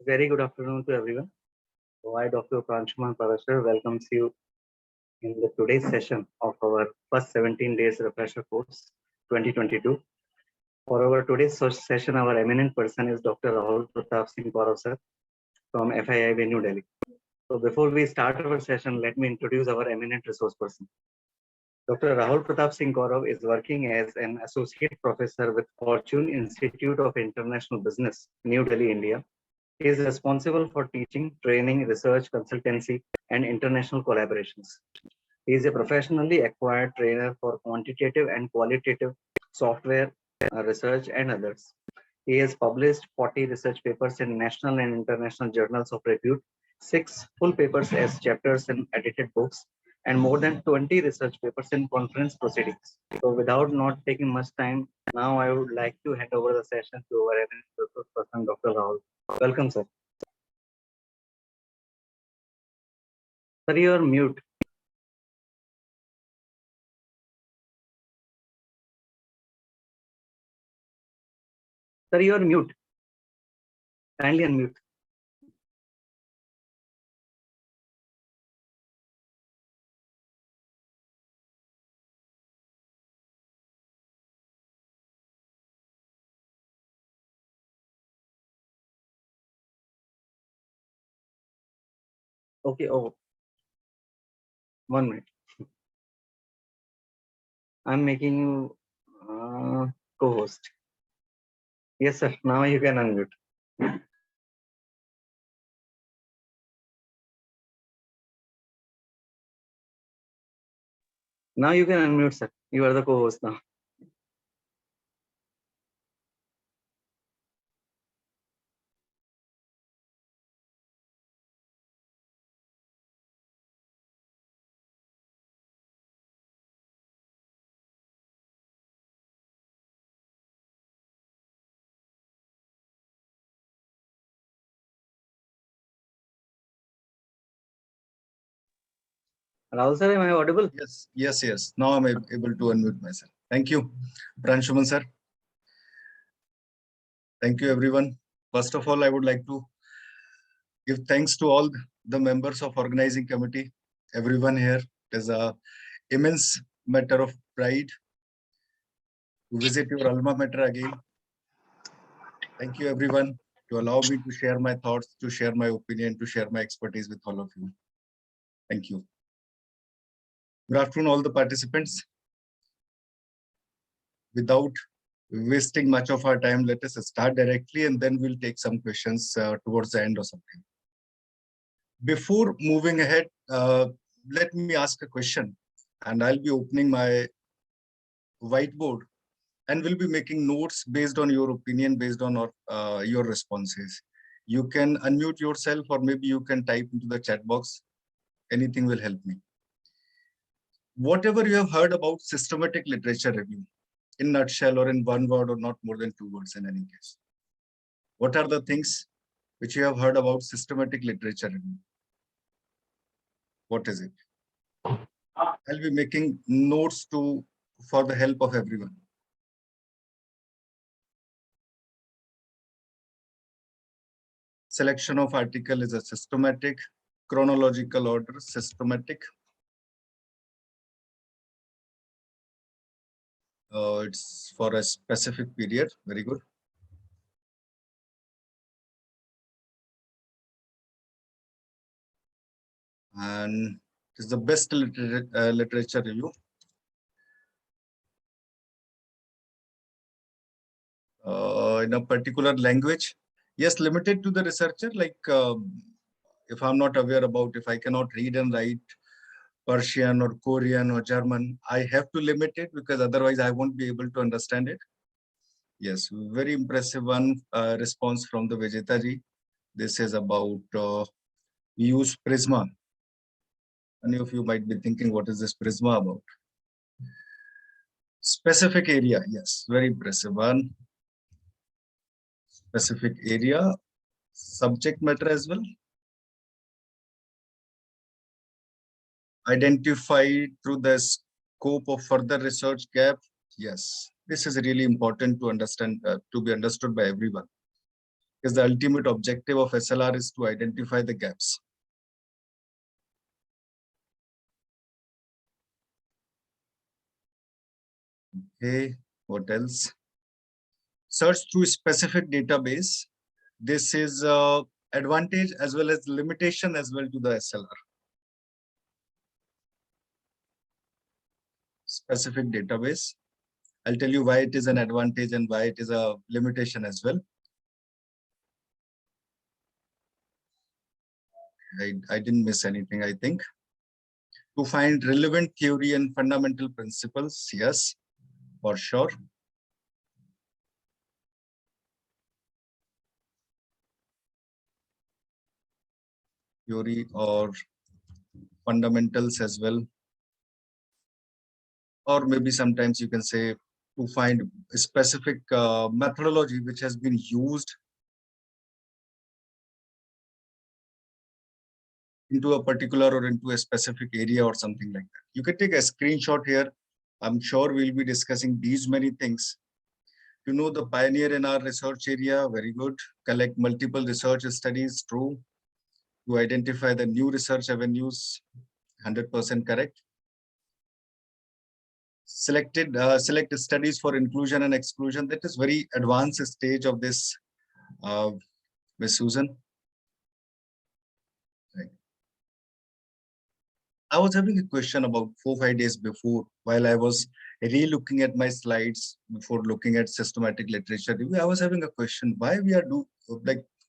Very good afternoon to everyone. So I, Dr. Pranshuman Parashar, welcomes you in the today's session of our first 17 days refresher course 2022. For our today's session, our eminent person is Dr. Rahul Pratap Singh Gaurav sir from FIIB New Delhi. So before we start our session, let me introduce our eminent resource person. Dr. Rahul Pratap Singh Gaurav is working as an associate professor with Fortune Institute of International Business, New Delhi, India. He is responsible for teaching, training, research, consultancy, and international collaborations. He is a professionally acquired trainer for quantitative and qualitative software research and others. He has published 40 research papers in national and international journals of repute, 6 full papers as chapters in edited books, and more than 20 research papers in conference proceedings. So without not taking much time, now I would like to hand over the session to our eminent resource person, Dr. Rahul. Welcome, sir. Sir, you are mute. Sir, you are mute. Kindly unmute. Okay, oh, 1 minute. I'm making you co-host. Yes, sir. Now you can unmute. Now you can unmute, sir. You are the co-host now. Rahul sir, am I audible? Yes. Now I'm able to unmute myself. Thank you, Pranshuman sir. Thank you, everyone. First of all, I would like to give thanks to all the members of organizing committee, everyone here. It is an immense matter of pride to visit your alma mater again. Thank you, everyone, to allow me to share my thoughts, to share my opinion, to share my expertise with all of you. Thank you. Good afternoon, all the participants. Without wasting much of our time, let us start directly and then we'll take some questions towards the end or something. Before moving ahead, let me ask a question, and I'll be opening my whiteboard and we'll be making notes based on your opinion, based on your responses. You can unmute yourself or maybe you can type into the chat box. Anything will help me. Whatever you have heard about systematic literature review, in nutshell or in one word or not more than 2 words in any case. What are the things which you have heard about systematic literature review? What is it? I'll be making notes for the help of everyone. Selection of article is a systematic, chronological order, systematic. It's for a specific period. Very good. And it is the best literature review. In a particular language. Yes, limited to the researcher. Like if I'm not aware about, if I cannot read and write Persian or Korean or German, I have to limit it because otherwise I won't be able to understand it. Yes, very impressive one response from the Vejeta ji. This is about use Prisma. Many of you might be thinking, what is this Prisma about? Specific area, yes, very impressive one. Specific area, subject matter as well. Identify through the scope of further research gap. Yes, this is really important to understand, to be understood by everyone. because the ultimate objective of SLR is to identify the gaps. Okay, what else? Search through specific database. This is advantage as well as limitation as well to the SLR. Specific database. I'll tell you why it is an advantage and why it is a limitation as well. I didn't miss anything, I think. To find relevant theory and fundamental principles, yes, for sure. Theory or fundamentals as well. Or maybe sometimes you can say to find a specific methodology which has been used into a particular or into a specific area or something like that. You can take a screenshot here. I'm sure we'll be discussing these many things. To know the pioneer in our research area, very good. Collect multiple research studies, true. To identify the new research avenues, 100% correct. Select studies for inclusion and exclusion. That is very advanced stage of this, Ms. Susan. Right. I was having a question about 4-5 days before, while I was re-looking at my slides before looking at systematic literature review. I was having a question: why we are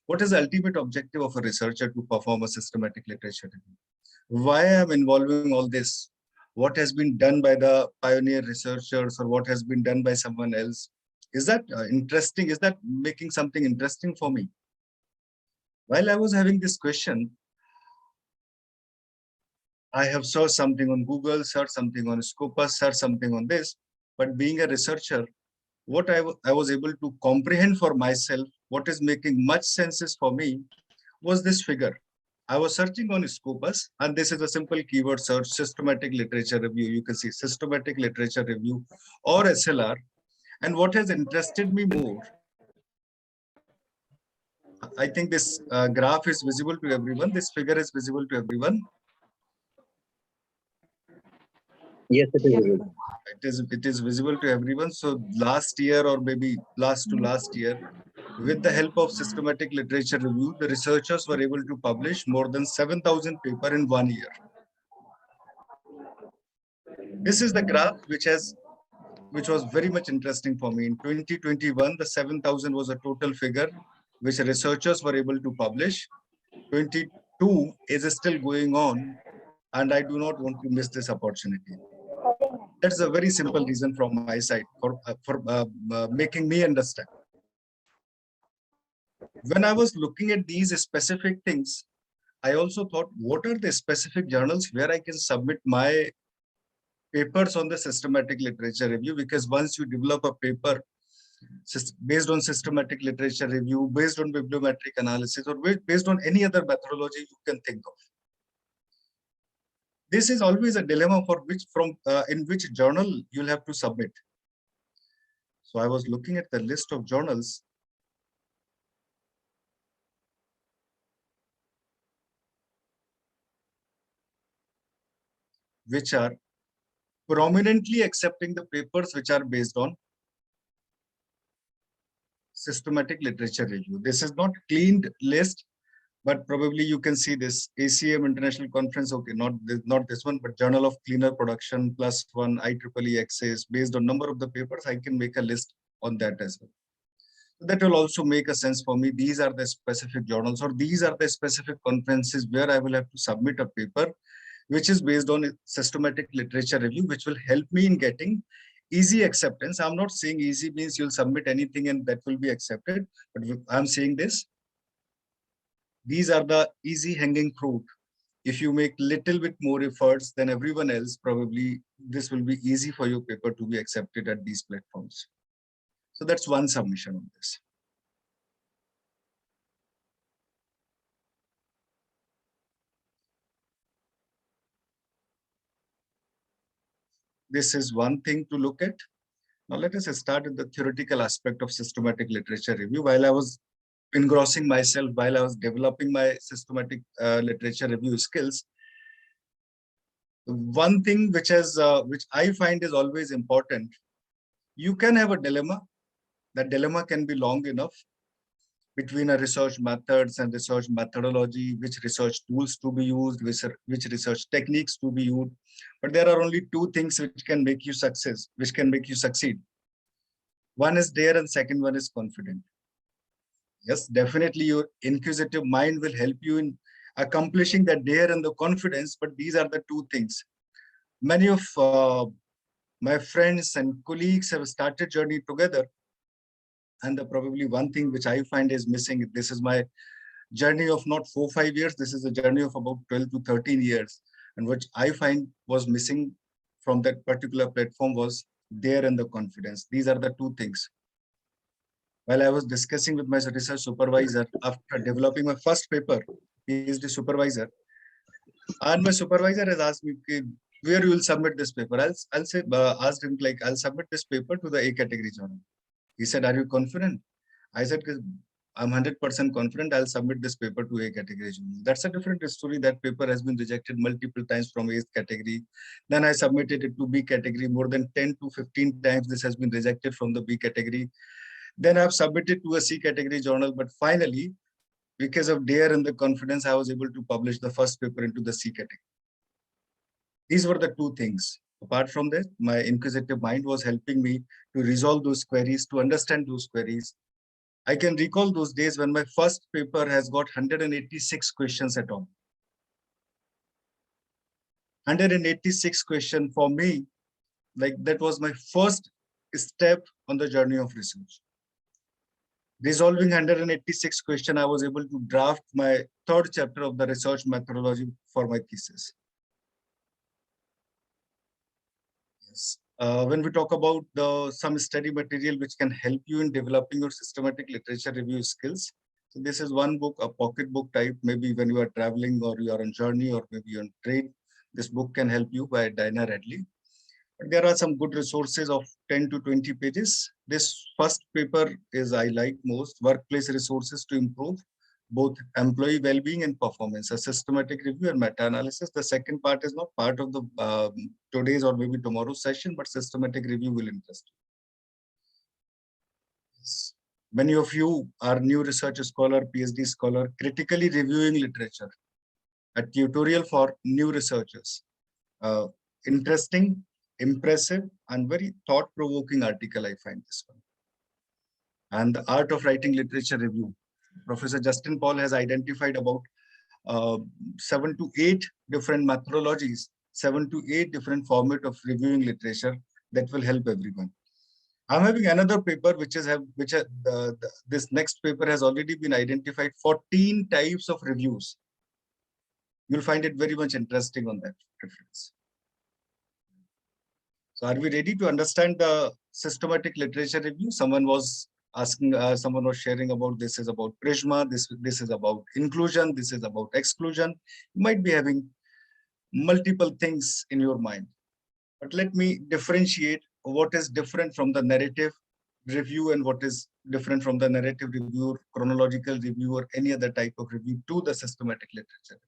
what is the ultimate objective of a researcher to perform a systematic literature review? Why I'm involving all this? What has been done by the pioneer researchers or what has been done by someone else? Is that interesting? Is that making something interesting for me? While I was having this question, I have searched something on Google, searched something on Scopus, searched something on this, but being a researcher, what I was able to comprehend for myself, what is making much senses for me was this figure. I was searching on Scopus, and this is a simple keyword search, systematic literature review. You can see systematic literature review or SLR. And what has interested me more, I think this graph is visible to everyone. This figure is visible to everyone. Yes, it is visible. It is visible to everyone. So last year or maybe last year, with the help of systematic literature review, the researchers were able to publish more than 7,000 papers in 1 year. This is the graph which was very much interesting for me. In 2021, the 7,000 was a total figure which researchers were able to publish. 22 is still going on, and I do not want to miss this opportunity. That's a very simple reason from my side for making me understand. When I was looking at these specific things, I also thought, what are the specific journals where I can submit my papers on the systematic literature review? Because once you develop a paper based on systematic literature review, based on bibliometric analysis, or based on any other methodology you can think of, this is always a dilemma for in which journal you'll have to submit. So I was looking at the list of journals. Which are prominently accepting the papers which are based on systematic literature review. This is not cleaned list, but probably you can see this ACM International Conference. Okay, not this one, but Journal of Cleaner Production +1 IEEE Access. Based on number of the papers, I can make a list on that as well. So that will also make a sense for me. These are the specific journals, or these are the specific conferences where I will have to submit a paper which is based on systematic literature review, which will help me in getting easy acceptance. I'm not saying easy means you'll submit anything and that will be accepted, but I'm saying this. These are the easy hanging fruit. If you make little bit more efforts than everyone else, probably this will be easy for your paper to be accepted at these platforms. So that's one submission on this. This is one thing to look at. Now let us start with the theoretical aspect of systematic literature review. While I was engrossing myself while I was developing my systematic literature review skills. One thing which I find is always important, you can have a dilemma. That dilemma can be long enough between a research methods and research methodology, which research tools to be used, which research techniques to be used. But there are only two things which can make you succeed. One is dare and second one is confident. Yes, definitely your inquisitive mind will help you in accomplishing that dare and the confidence, but these are the two things. Many of my friends and colleagues have started journey together. And probably one thing which I find is missing, this is my journey of not 4-5 years, this is a journey of about 12 to 13 years. And which I find was missing from that particular platform was dare and the confidence. These are the two things. While I was discussing with my research supervisor after developing my first paper, PhD supervisor, and my supervisor has asked me, where you will submit this paper? I'll say, asked him like, I'll submit this paper to the A category journal. He said, are you confident? I said, I'm 100% confident I'll submit this paper to A category journal. That's a different story. That paper has been rejected multiple times from A category. Then I submitted it to B category. More than 10 to 15 times this has been rejected from the B category. Then I've submitted to a C category journal, but finally, because of dare and the confidence, I was able to publish the first paper into the C category. These were the two things. Apart from that, my inquisitive mind was helping me to resolve those queries, to understand those queries. I can recall those days when my first paper has got 186 questions at all. 186 questions for me, like that was my first step on the journey of research. Resolving 186 questions, I was able to draft my third chapter of the research methodology for my thesis. Yes. When we talk about some study material which can help you in developing your systematic literature review skills. So this is one book, a pocket book type, maybe when you are traveling or you are on journey or maybe on train. This book can help you by Dinah Radley. There are some good resources of 10 to 20 pages. This first paper is I like most, workplace resources to improve both employee well-being and performance, a systematic review and meta-analysis. The second part is not part of the today's or maybe tomorrow's session, but systematic review will interest you. Many of you are new research scholar, PhD scholar, critically reviewing literature, a tutorial for new researchers. Interesting, impressive, and very thought-provoking article, I find this one. And the art of writing literature review. Professor Justin Paul has identified about 7 to 8 different methodologies, 7 to 8 different format of reviewing literature that will help everyone. I'm having another paper this next paper has already been identified 14 types of reviews. You'll find it very much interesting on that reference. So are we ready to understand the systematic literature review? Someone was asking, someone was sharing about this is about Prisma, this is about inclusion, this is about exclusion. You might be having multiple things in your mind. But let me differentiate what is different from the narrative review and what is different from the narrative review, chronological review, or any other type of review to the systematic literature.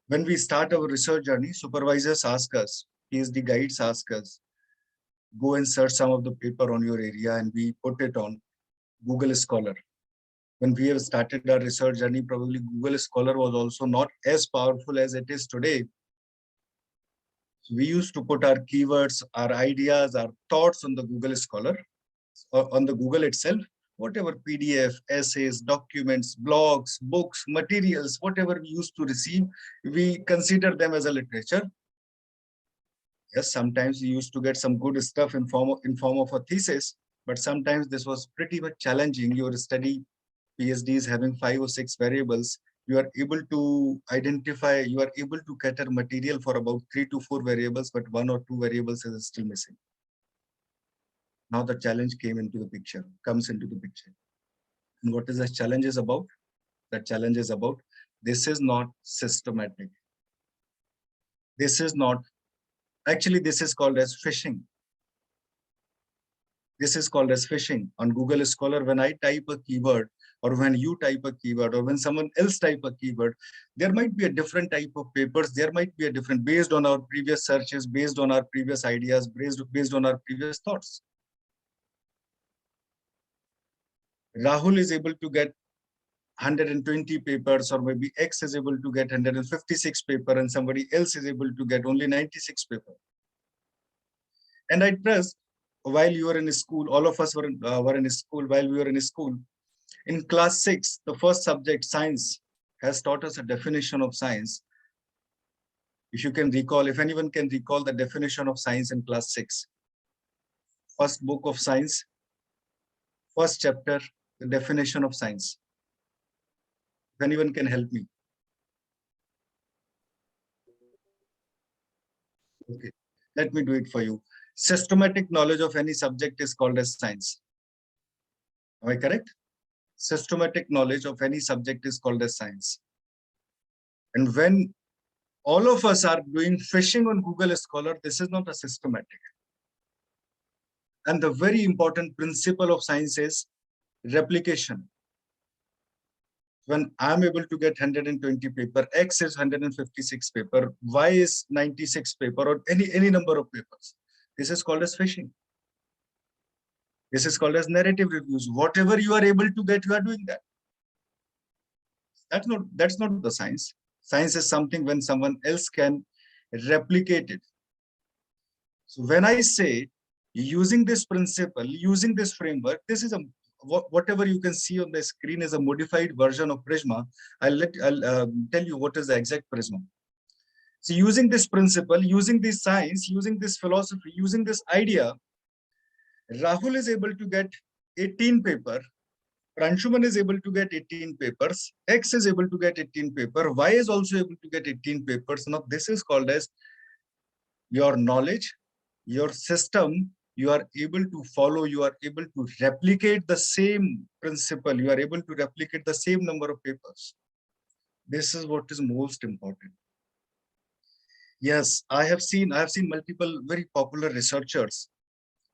When we start our research journey, supervisors ask us, PhD guides ask us, go and search some of the paper on your area, and we put it on Google Scholar. When we have started our research journey, probably Google Scholar was also not as powerful as it is today. So we used to put our keywords, our ideas, our thoughts on the Google Scholar, or on the Google itself, whatever PDF, essays, documents, blogs, books, materials, whatever we used to receive, we consider them as a literature. Yes, sometimes we used to get some good stuff in form of a thesis, but sometimes this was pretty much challenging. Your study PhD is having 5 or 6 variables. You are able to identify, you are able to cater material for about 3 to 4 variables, but 1 or 2 variables is still missing. Now the challenge comes into the picture. And what is the challenge is about? The challenge is about, this is not systematic. This is not, actually this is called as fishing. This is called as phishing. On Google Scholar, when I type a keyword, or when you type a keyword, or when someone else type a keyword, there might be a different type of papers. There might be a different, based on our previous searches, based on our previous ideas, based on our previous thoughts. Rahul is able to get 120 papers, or maybe X is able to get 156 paper, and somebody else is able to get only 96 paper. And I trust, while you were in school, all of us were in school, while we were in school, in class 6, the first subject, science, has taught us a definition of science. If you can recall, if anyone can recall the definition of science in class 6, first book of science, first chapter, the definition of science. If anyone can help me. Okay, let me do it for you. Systematic knowledge of any subject is called as science. Am I correct? Systematic knowledge of any subject is called as science. And when all of us are doing phishing on Google Scholar, this is not a systematic. And the very important principle of science is replication. When I'm able to get 120 paper, X is 156 paper, Y is 96 paper, or any number of papers. This is called as phishing. This is called as narrative reviews. Whatever you are able to get, you are doing that. That's not the science. Science is something when someone else can replicate it. So when I say using this principle, using this framework, this is a whatever you can see on the screen is a modified version of Prisma. I'll tell you what is the exact Prisma. So using this principle, using this science, using this philosophy, using this idea, Rahul is able to get 18 paper. Pranshuman is able to get 18 papers. X is able to get 18 paper. Y is also able to get 18 papers. Now this is called as your knowledge, your system. You are able to follow, you are able to replicate the same principle, you are able to replicate the same number of papers. This is what is most important. Yes, I have seen multiple very popular researchers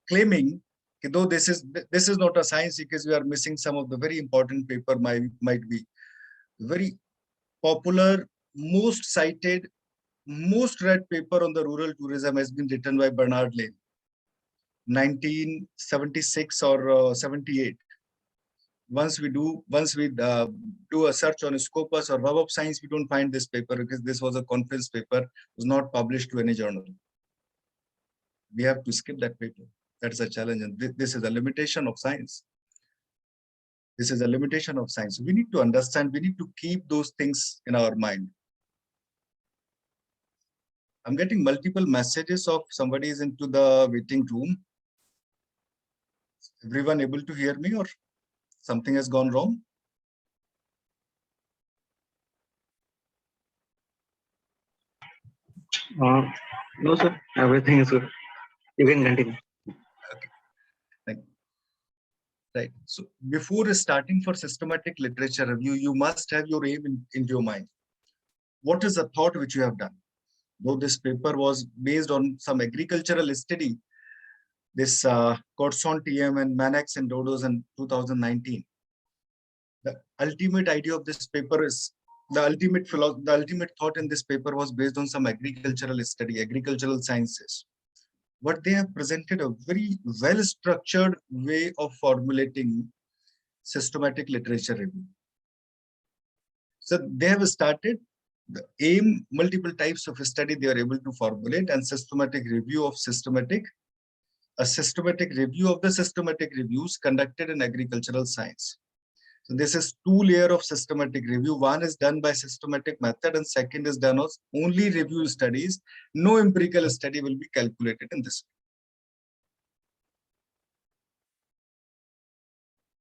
claiming that though this is not a science because we are missing some of the very important paper might be. Very popular, most cited, most read paper on the rural tourism has been written by Bernard Lane. 1976 or 78. Once we do a search on Scopus or Web of Science, we don't find this paper because this was a conference paper, was not published to any journal. We have to skip that paper. That's a challenge, and this is a limitation of science. This is a limitation of science. We need to understand, we need to keep those things in our mind. I'm getting multiple messages of somebody is into the waiting room. Everyone able to hear me, or something has gone wrong? No, sir. Everything is good. You can continue. Okay. Thank you. Right. So before starting for systematic literature review, you must have your aim in your mind. What is the thought which you have done? Though this paper was based on some agricultural study, this Corson TM and Manax and Dodos in 2019. The ultimate idea of this paper is the ultimate thought in this paper was based on some agricultural study, agricultural sciences. What they have presented a very well-structured way of formulating systematic literature review. So they have started the aim, multiple types of study they are able to formulate, and systematic review of a systematic review of the systematic reviews conducted in agricultural science. So this is two layer of systematic review. One is done by systematic method and second is done on only review studies. No empirical study will be calculated in this.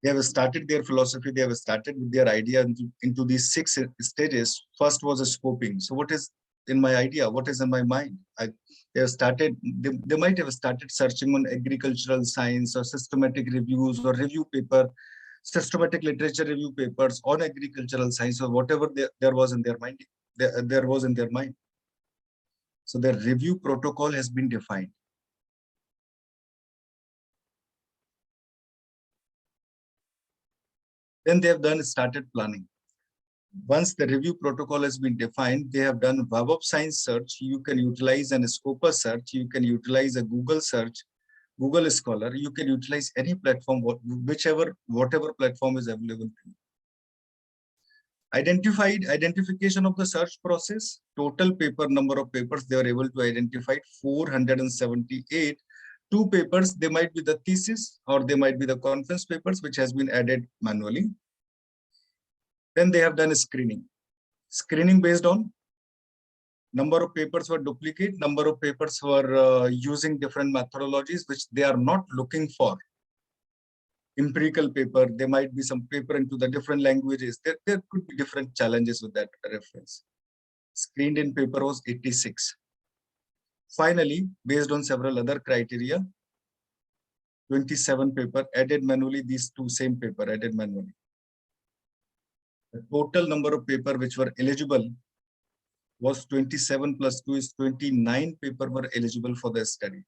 They have started their philosophy. They have started with their idea into these 6 stages. First was a scoping. So what is in my idea? What is in my mind? They have started, they might have started searching on agricultural science or systematic reviews or review paper, systematic literature review papers on agricultural science or whatever there was in their mind. There was in their mind. So their review protocol has been defined. Then they have started planning. Once the review protocol has been defined, they have done Web of Science search. You can utilize an Scopus search. You can utilize a Google search, Google Scholar. You can utilize any platform, whatever platform is available to you. Identification of the search process. Total paper number of papers they were able to identify 478. 2 papers, they might be the thesis or they might be the conference papers, which has been added manually. Then they have done a screening. Screening based on number of papers were duplicate, number of papers were using different methodologies, which they are not looking for. Empirical paper, there might be some paper into the different languages. There could be different challenges with that reference. Screened in paper was 86. Finally, based on several other criteria, 27 paper added manually, these 2 same paper added manually. The total number of paper which were eligible was 27 plus 2 is 29 paper were eligible for the study.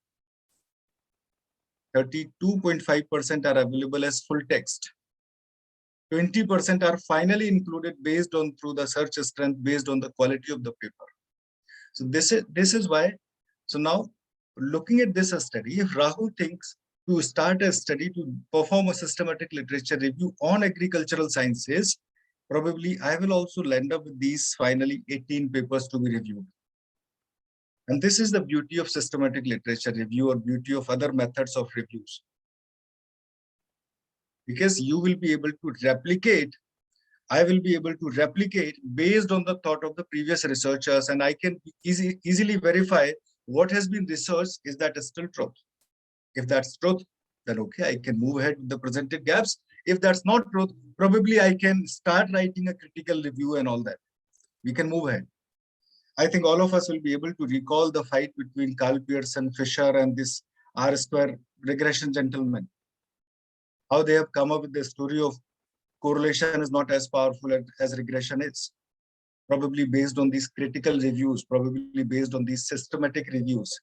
32.5% are available as full text. 20% are finally included based on through the search strength based on the quality of the paper. So this is why. So now looking at this study, if Rahul thinks to start a study to perform a systematic literature review on agricultural sciences, probably I will also land up with these finally 18 papers to be reviewed. And this is the beauty of systematic literature review or beauty of other methods of reviews. Because you will be able to replicate, I will be able to replicate based on the thought of the previous researchers, and I can easily verify what has been researched, is that still truth? If that's truth, then okay, I can move ahead with the presented gaps. If that's not truth, probably I can start writing a critical review and all that. We can move ahead. I think all of us will be able to recall the fight between Carl Pearson, Fisher, and this R-square regression gentleman. How they have come up with the story of correlation is not as powerful as regression is. Probably based on these critical reviews, probably based on these systematic reviews.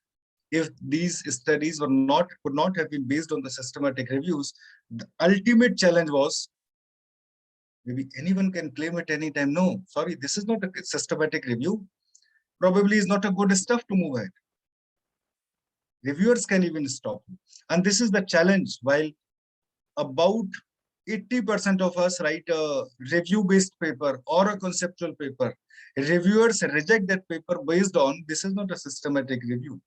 If these studies could not have been based on the systematic reviews, the ultimate challenge was, maybe anyone can claim at any time, no, sorry, this is not a systematic review. Probably is not a good stuff to move ahead. Reviewers can even stop you. And this is the challenge. While about 80% of us write a review-based paper or a conceptual paper, reviewers reject that paper based on, this is not a systematic review.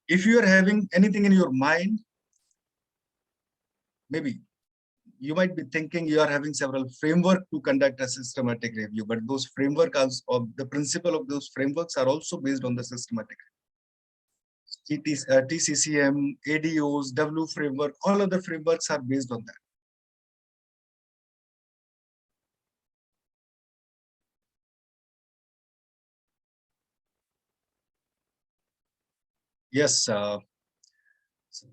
If you are having anything in your mind, maybe you might be thinking you are having several frameworks to conduct a systematic review, but those frameworks of the principle of those frameworks are also based on the systematic. TCCM, ADOs, W framework, all other frameworks are based on that. Yes,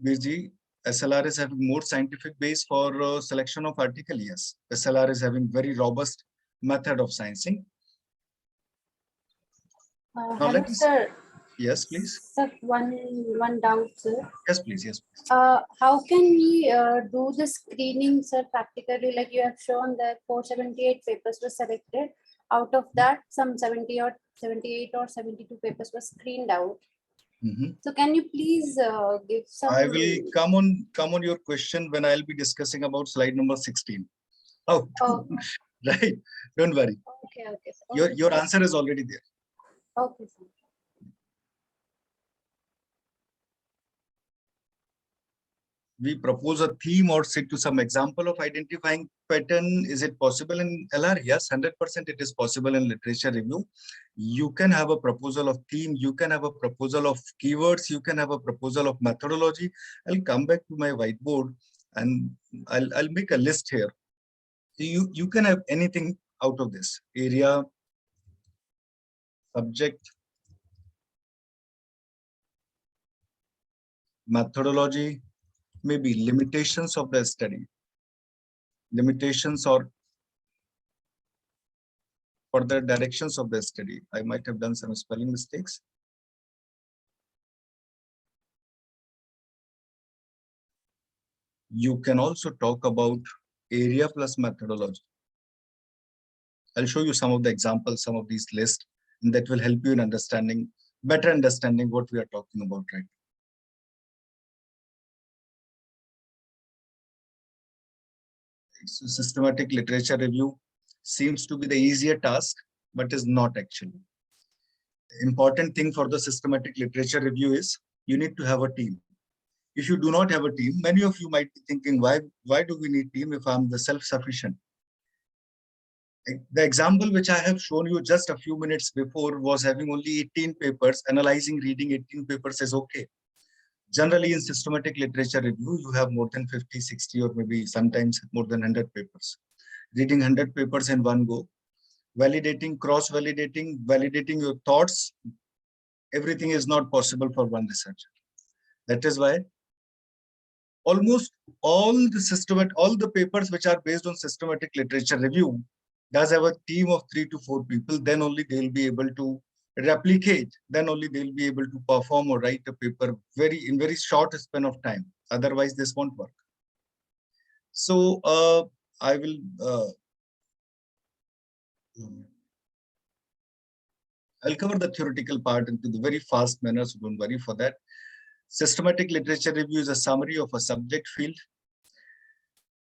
Birji, SLR is having more scientific base for selection of article. Yes, SLR is having very robust method of sciencing. Hello, sir. Yes, please. Sir, one doubt, sir. Yes, please. Yes. Please. How can we do the screening, sir, practically? Like you have shown that 478 papers were selected. Out of that, some 78 or 72 papers were screened out. So can you please give some? I will come on your question when I'll be discussing about slide number 16. Oh, right. Don't worry. Okay, okay. Sir. Your answer is already there. Okay, sir. We propose a theme or sit to some example of identifying pattern. Is it possible in LR? Yes, 100% it is possible in literature review. You can have a proposal of theme, you can have a proposal of keywords, you can have a proposal of methodology. I'll come back to my whiteboard and I'll make a list here. You can have anything out of this: area, subject, methodology, maybe limitations of the study, limitations or further directions of the study. I might have done some spelling mistakes. You can also talk about area plus methodology. I'll show you some of the examples, some of these lists, and that will help you in understanding, better understanding what we are talking about right now. So systematic literature review seems to be the easier task, but is not actually. The important thing for the systematic literature review is you need to have a team. If you do not have a team, many of you might be thinking, why do we need team if I'm the self-sufficient? The example which I have shown you just a few minutes before was having only 18 papers. Analyzing, reading 18 papers is okay. Generally, in systematic literature review, you have more than 50, 60, or maybe sometimes more than 100 papers. Reading 100 papers in one go, validating, cross-validating, validating your thoughts, everything is not possible for one researcher. That is why almost all the papers which are based on systematic literature review does have a team of 3 to 4 people. Then only they'll be able to replicate. Then only they'll be able to perform or write a paper in very short span of time. Otherwise, this won't work. So I will. I'll cover the theoretical part into the very fast manner, so don't worry for that. Systematic literature review is a summary of a subject field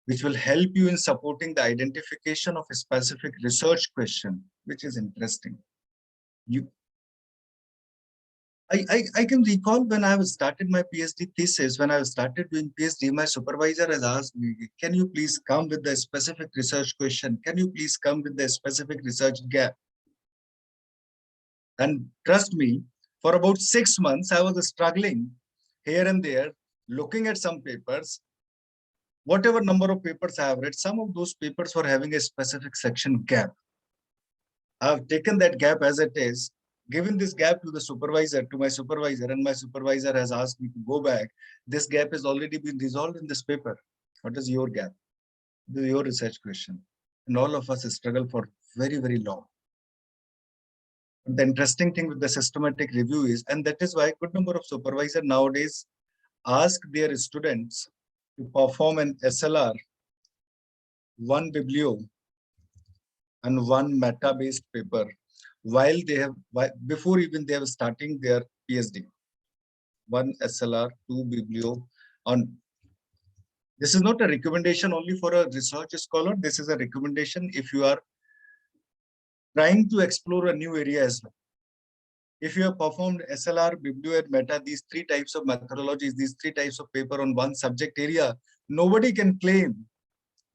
which will help you in supporting the identification of a specific research question, which is interesting. I can recall when I started my PhD thesis, when I started doing PhD, my supervisor has asked me, can you please come with the specific research question? Can you please come with the specific research gap? And trust me, for about 6 months, I was struggling here and there, looking at some papers. Whatever number of papers I have read, some of those papers were having a specific section gap. I've taken that gap as it is, given this gap to my supervisor, and my supervisor has asked me to go back. This gap has already been resolved in this paper. What is your gap? This is your research question. And all of us struggle for very, very long. The interesting thing with the systematic review is, and that is why a good number of supervisors nowadays ask their students to perform an SLR, one biblio, and one meta-based paper before even they are starting their PhD. One SLR, two biblio. This is not a recommendation only for a research scholar. This is a recommendation if you are trying to explore a new area as well. If you have performed SLR, biblio, and meta, these 3 types of methodologies, these 3 types of paper on one subject area, nobody can claim,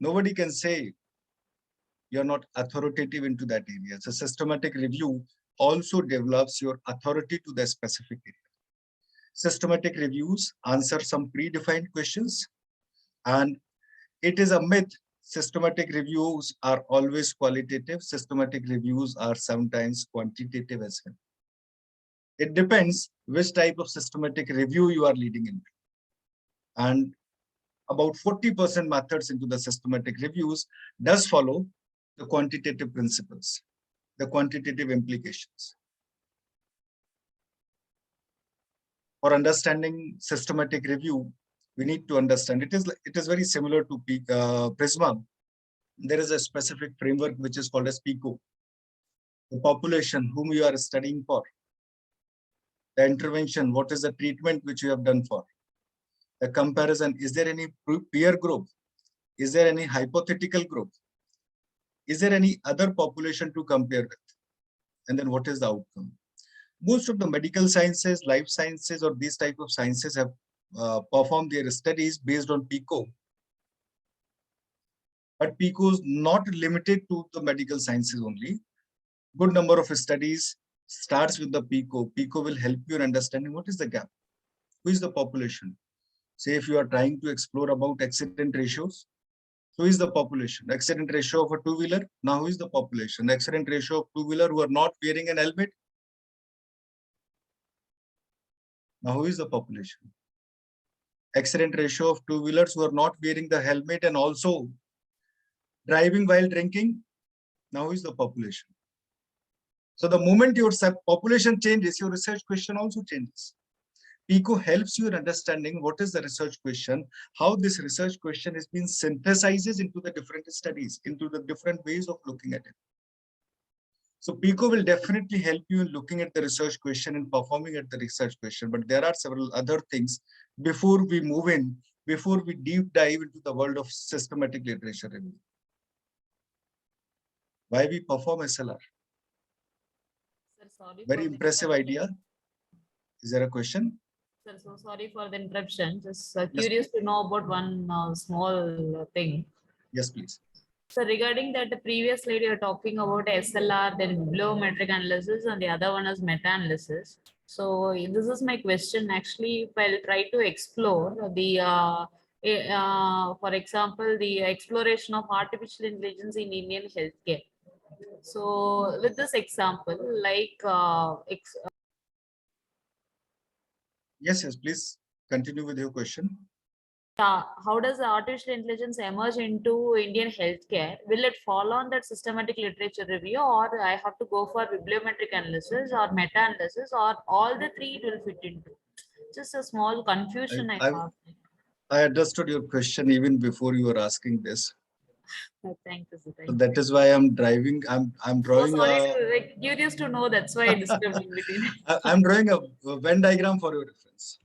nobody can say you're not authoritative into that area. So systematic review also develops your authority to the specific area. Systematic reviews answer some predefined questions, and it is a myth. Systematic reviews are always qualitative. Systematic reviews are sometimes quantitative as well. It depends which type of systematic review you are leading into. And about 40% methods into the systematic reviews does follow the quantitative principles, the quantitative implications. For understanding systematic review, we need to understand it is very similar to Prisma. There is a specific framework which is called as PICO. The population whom you are studying for, the intervention, what is the treatment which you have done for, the comparison, is there any peer group, is there any hypothetical group, is there any other population to compare with, and then what is the outcome. Most of the medical sciences, life sciences, or these type of sciences have performed their studies based on PICO. But PICO is not limited to the medical sciences only. Good number of studies starts with the PICO. PICO will help you in understanding what is the gap, who is the population. Say if you are trying to explore about accident ratios, who is the population? Accident ratio of a two-wheeler, now who is the population? Accident ratio of two-wheeler who are not wearing an helmet, now who is the population? Accident ratio of two-wheelers who are not wearing the helmet and also driving while drinking, now who is the population? So the moment your population changes, your research question also changes. PICO helps you in understanding what is the research question, how this research question has been synthesized into the different studies, into the different ways of looking at it. So PICO will definitely help you in looking at the research question and performing at the research question. But there are several other things before we move in, before we deep dive into the world of systematic literature review. Why we perform SLR? Sir, sorry Very for the impressive interruption. idea. Is there a question? Sir, so sorry for the interruption. Just Yes. curious to know about one small thing. Yes, please. So regarding that, the previous slide you're talking about SLR, then bibliometric analysis, and the other one is meta-analysis. So this is my question. Actually, if I'll try to explore the, for example, the exploration of artificial intelligence in Indian healthcare. So with this example, like Yes, please continue with your question. how does the artificial intelligence emerge into Indian healthcare? Will it fall on that systematic literature review, or I have to go for bibliometric analysis or meta-analysis, or all the three it will fit into? Just a small confusion I have. I understood your question even before you were asking this. Thank you, sir. Thank So you. that is why I'm driving. I'm drawing. Sorry, sir, like, curious to know. That's why I disturbed in between. I'm drawing a Venn diagram for your reference.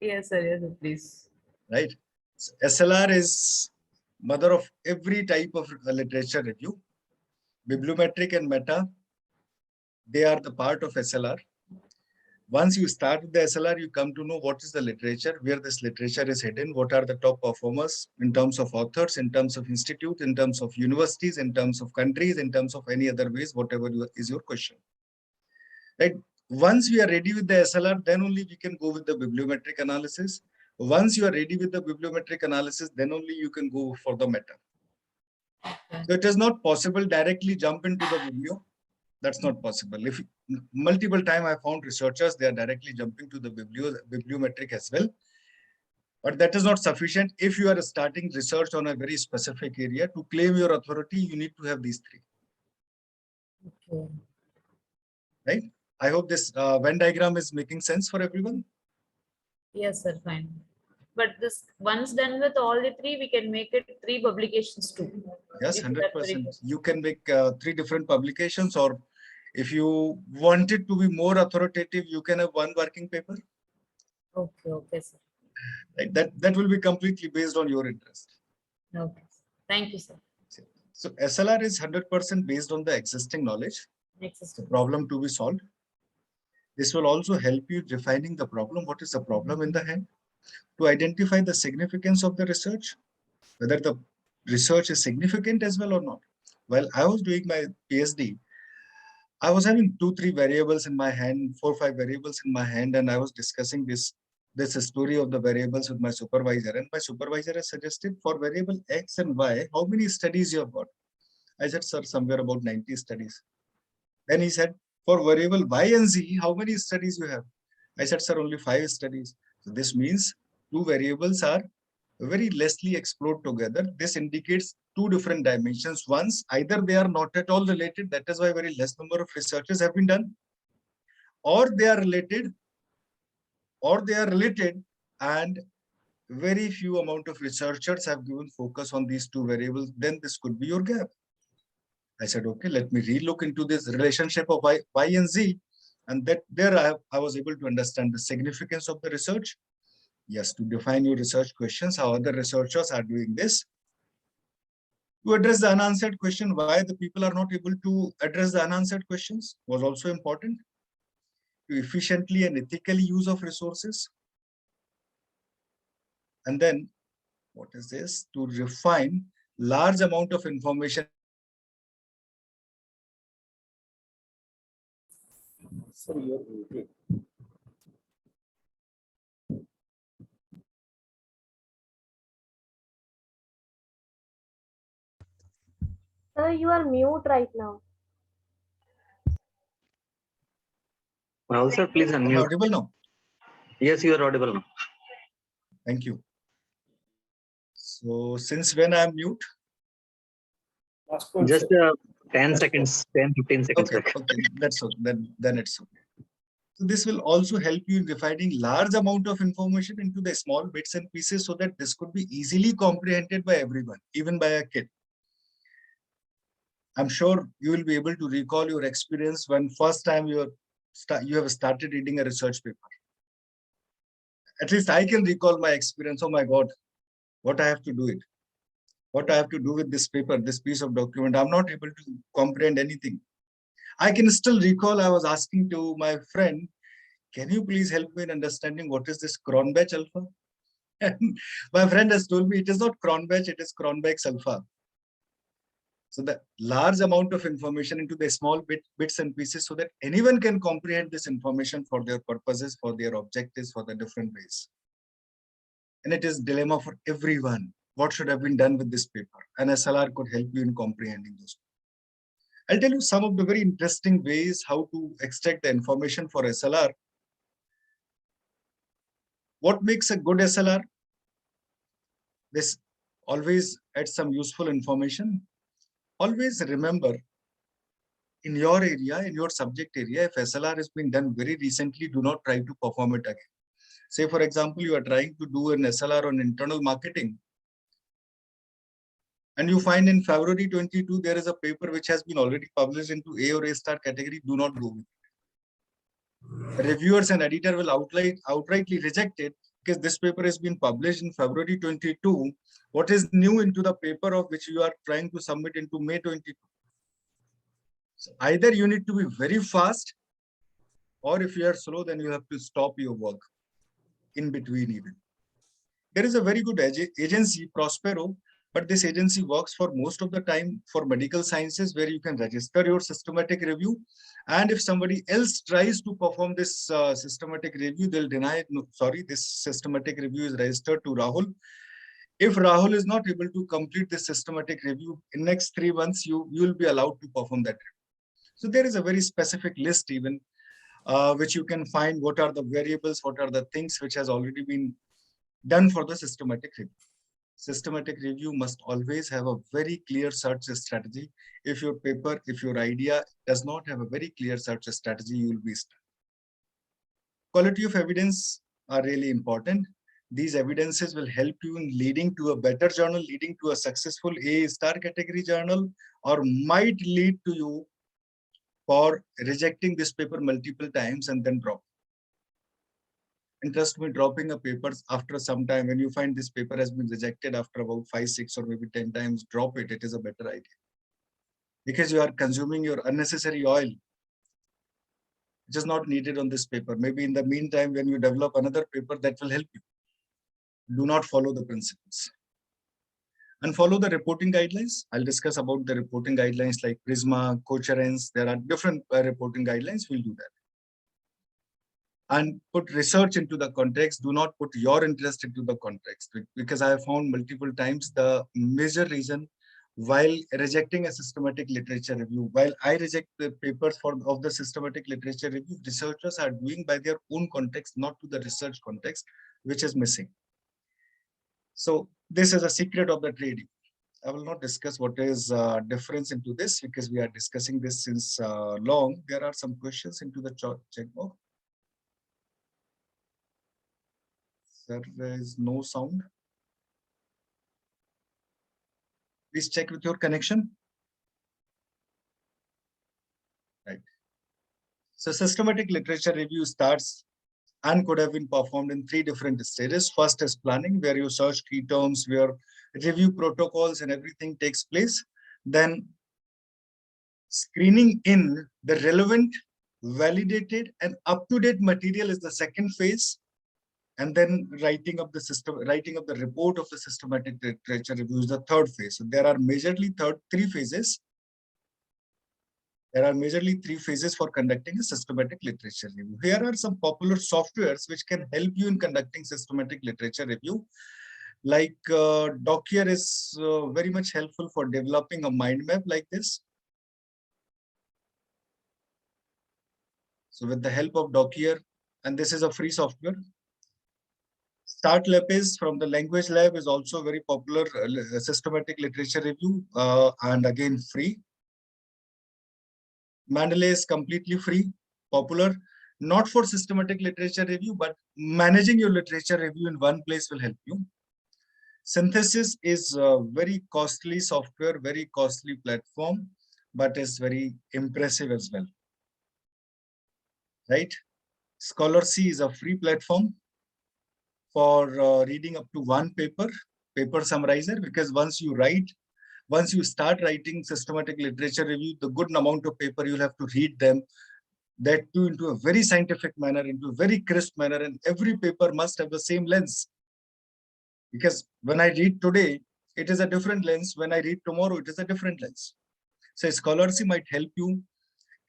Yes, sir. Yes, sir, please. Right. So SLR is mother of every type of literature review. Bibliometric and meta, they are the part of SLR. Once you start with the SLR, you come to know what is the literature, where this literature is hidden, what are the top performers in terms of authors, in terms of institute, in terms of universities, in terms of countries, in terms of any other ways, whatever is your question. Right. Once we are ready with the SLR, then only we can go with the bibliometric analysis. Once you are ready with the bibliometric analysis, then only you can go for the meta. So it is not possible directly jump into the biblio. That's not possible. If multiple time I found researchers, they are directly jumping to the bibliometric as well. But that is not sufficient. If you are starting research on a very specific area, to claim your authority, you need to have these three. Okay. Right? I hope this Venn diagram is making sense for everyone. Yes, sir. Fine. But this once done with all the three, we can make it 3 publications too. Yes, If that's very 100%. good. You can make 3 different publications, or if you want it to be more authoritative, you can have 1 working paper. Okay, okay, sir. Right? That will be completely based on your interest. Okay. Thank you, sir. So SLR is 100% based on the existing knowledge, Next the problem to be solved. This will also help you defining the problem. What is the problem in the hand? To identify the significance of the research, whether the research is significant as well or not. While I was doing my PhD, I was having 2-3 variables in my hand, 4-5 variables in my hand, and I was discussing this story of the variables with my supervisor. And my supervisor has suggested for variable X and Y, how many studies you have got? I said, sir, somewhere about 90 studies. Then he said, for variable Y and Z, how many studies you have? I said, sir, only 5 studies. So this means 2 variables are very lessly explored together. This indicates 2 different dimensions. Once, either they are not at all related, that is why very less number of researches have been done, or they are related, and very few amount of researchers have given focus on these 2 variables. Then this could be your gap. I said, okay, let me relook into this relationship of Y and Z. And there I was able to understand the significance of the research. Yes, to define your research questions, how other researchers are doing this. To address the unanswered question, why the people are not able to address the unanswered questions was also important. To efficiently and ethically use of resources. And then, what is this? To refine large amount of information. So you're muted. Sir, you are mute right now. Rahul sir, please Am I unmute. audible now? Yes, you are audible now. Thank you. So since when I am mute? Last one, Just sir. 10 seconds, 10, 15 seconds Okay, back. okay, that's okay. Then it's okay. So this will also help you in defining large amount of information into the small bits and pieces so that this could be easily comprehended by everyone, even by a kid. I'm sure you will be able to recall your experience when first time you have started reading a research paper. At least I can recall my experience. Oh my God, what I have to do it. What I have to do with this paper, this piece of document. I'm not able to comprehend anything. I can still recall I was asking to my friend, can you please help me in understanding what is this Cronbach alpha? And my friend has told me it is not Cronbach, it is Cronbach's alpha. So the large amount of information into the small bits and pieces so that anyone can comprehend this information for their purposes, for their objectives, for the different ways. And it is dilemma for everyone. What should have been done with this paper? And SLR could help you in comprehending those. I'll tell you some of the very interesting ways how to extract the information for SLR. What makes a good SLR? This always adds some useful information. Always remember, in your area, in your subject area, if SLR has been done very recently, do not try to perform it again. Say, for example, you are trying to do an SLR on internal marketing. And you find in February 22, there is a paper which has been already published into A or A star category. Do not go with it. Reviewers and editor will outrightly reject it because this paper has been published in February 22. What is new into the paper of which you are trying to submit into May 22? So either you need to be very fast, or if you are slow, then you have to stop your work in between even. There is a very good agency, Prospero, but this agency works for most of the time for medical sciences where you can register your systematic review. And if somebody else tries to perform this systematic review, they'll deny it. No, sorry, this systematic review is registered to Rahul. If Rahul is not able to complete this systematic review in next 3 months, you will be allowed to perform that review. So there is a very specific list even, which you can find what are the variables, what are the things which has already been done for the systematic review. Systematic review must always have a very clear search strategy. If your paper, if your idea does not have a very clear search strategy, you will be stuck. Quality of evidence are really important. These evidences will help you in leading to a better journal, leading to a successful A star category journal, or might lead to you for rejecting this paper multiple times and then drop. And trust me, dropping a paper after some time, when you find this paper has been rejected after about 5, 6, or maybe 10 times, drop it. It is a better idea. Because you are consuming your unnecessary oil, which is not needed on this paper. Maybe in the meantime, when you develop another paper, that will help you. Do not follow the principles. And follow the reporting guidelines. I'll discuss about the reporting guidelines like Prisma, Coherence. There are different reporting guidelines. We'll do that. And put research into the context. Do not put your interest into the context, because I have found multiple times the major reason while rejecting a systematic literature review, while I reject the papers of the systematic literature review, researchers are doing by their own context, not to the research context, which is missing. So this is a secret of the trading. I will not discuss what is difference into this because we are discussing this since long. There are some questions into the chat box. Sir, there is no sound. Please check with your connection. Right. So systematic literature review starts and could have been performed in 3 different stages. First is planning, where you search key terms, where review protocols and everything takes place. Then screening in the relevant, validated, and up-to-date material is the second phase. And then writing of the report of the systematic literature review is the third phase. So there are majorly 3 phases. There are majorly 3 phases for conducting a systematic literature review. Here are some popular softwares which can help you in conducting systematic literature review. Like Docker is very much helpful for developing a mind map like this. So with the help of Docker, and this is a free software. StartLab from the Language Lab is also very popular systematic literature review, and again free. Mendeley is completely free, popular. not for systematic literature review, but managing your literature review in one place will help you. Synthesis is a very costly software, very costly platform, but is very impressive as well. Right? Scholarcy is a free platform for reading up to one paper summarizer, because once you start writing systematic literature review, the good amount of paper you'll have to read them, that too into a very scientific manner, into a very crisp manner, and every paper must have the same lens. Because when I read today, it is a different lens. When I read tomorrow, it is a different lens. So Scholarcy might help you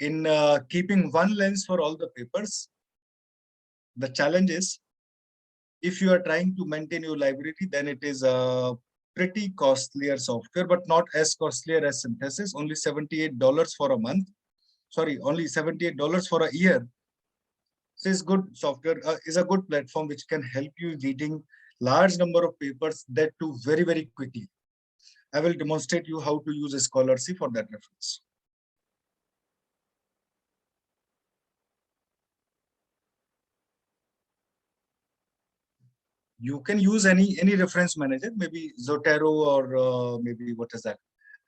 in keeping one lens for all the papers. The challenge is, if you are trying to maintain your library, then it is a pretty costlier software, but not as costlier as Synthesis, only $78 for a month. Sorry, only $78 for a year. So it's good software, is a good platform which can help you reading large number of papers, that too very, very quickly. I will demonstrate you how to use a Scholarcy for that reference. You can use any reference manager, maybe Zotero or maybe what is that,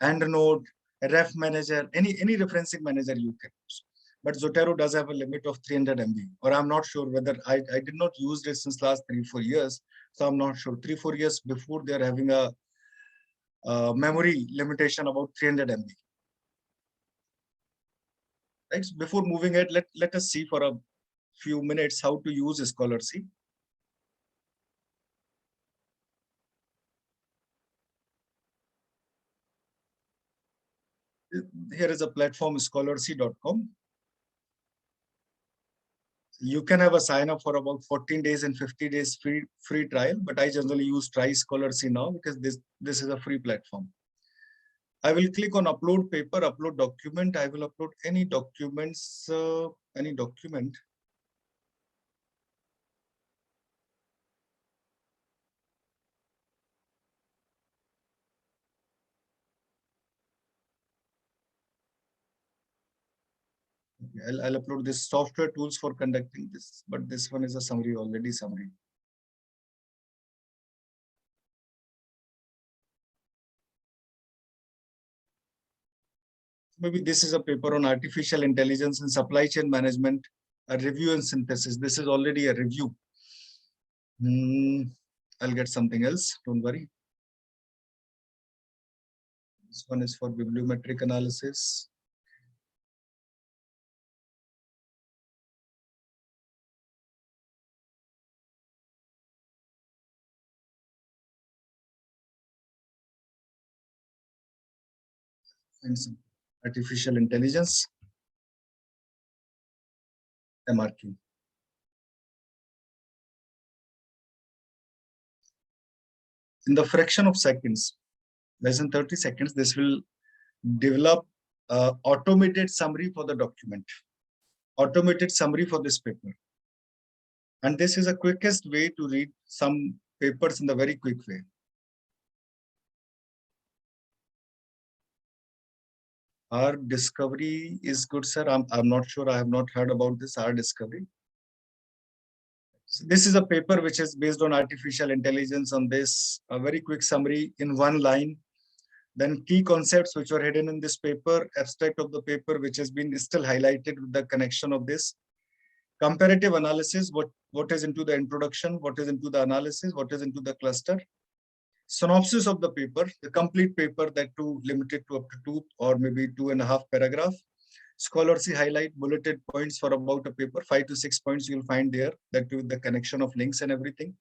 EndNote, Ref Manager, any referencing manager you can use. But Zotero does have a limit of 300 MB, or I'm not sure whether I did not use this since last 3-4 years. So I'm not sure. 3-4 years before, they're having a memory limitation about 300 MB. Right? So before moving ahead, let us see for a few minutes how to use Scholarcy. Here is a platform, scholarcy.com. You can have a sign up for about 14 days and 50 days free trial, but I generally use Try Scholarcy now because this is a free platform. I will click on upload paper, upload document. I will upload any documents, any document. Okay, I'll upload this software tools for conducting this, but this one is a summary, already summary. Maybe this is a paper on artificial intelligence and supply chain management, a review and synthesis. This is already a review. I'll get something else, don't worry. This one is for bibliometric analysis. And some artificial intelligence, MRQ. In the fraction of seconds, less than 30 seconds, this will develop automated summary for the document, automated summary for this paper. And this is the quickest way to read some papers in the very quick way. R Discovery is good, sir. I'm not sure. I have not heard about this R Discovery. So this is a paper which is based on artificial intelligence on this, a very quick summary in one line. Then key concepts which were hidden in this paper, abstract of the paper which has been still highlighted with the connection of this. Comparative analysis, what is into the introduction, what is into the analysis, what is into the cluster. Synopsis of the paper, the complete paper, that too limited to up to 2 or maybe 2.5 paragraph. Scholarcy highlight bulleted points for about a paper, 5 to 6 points you'll find there, that with the connection of links and everything.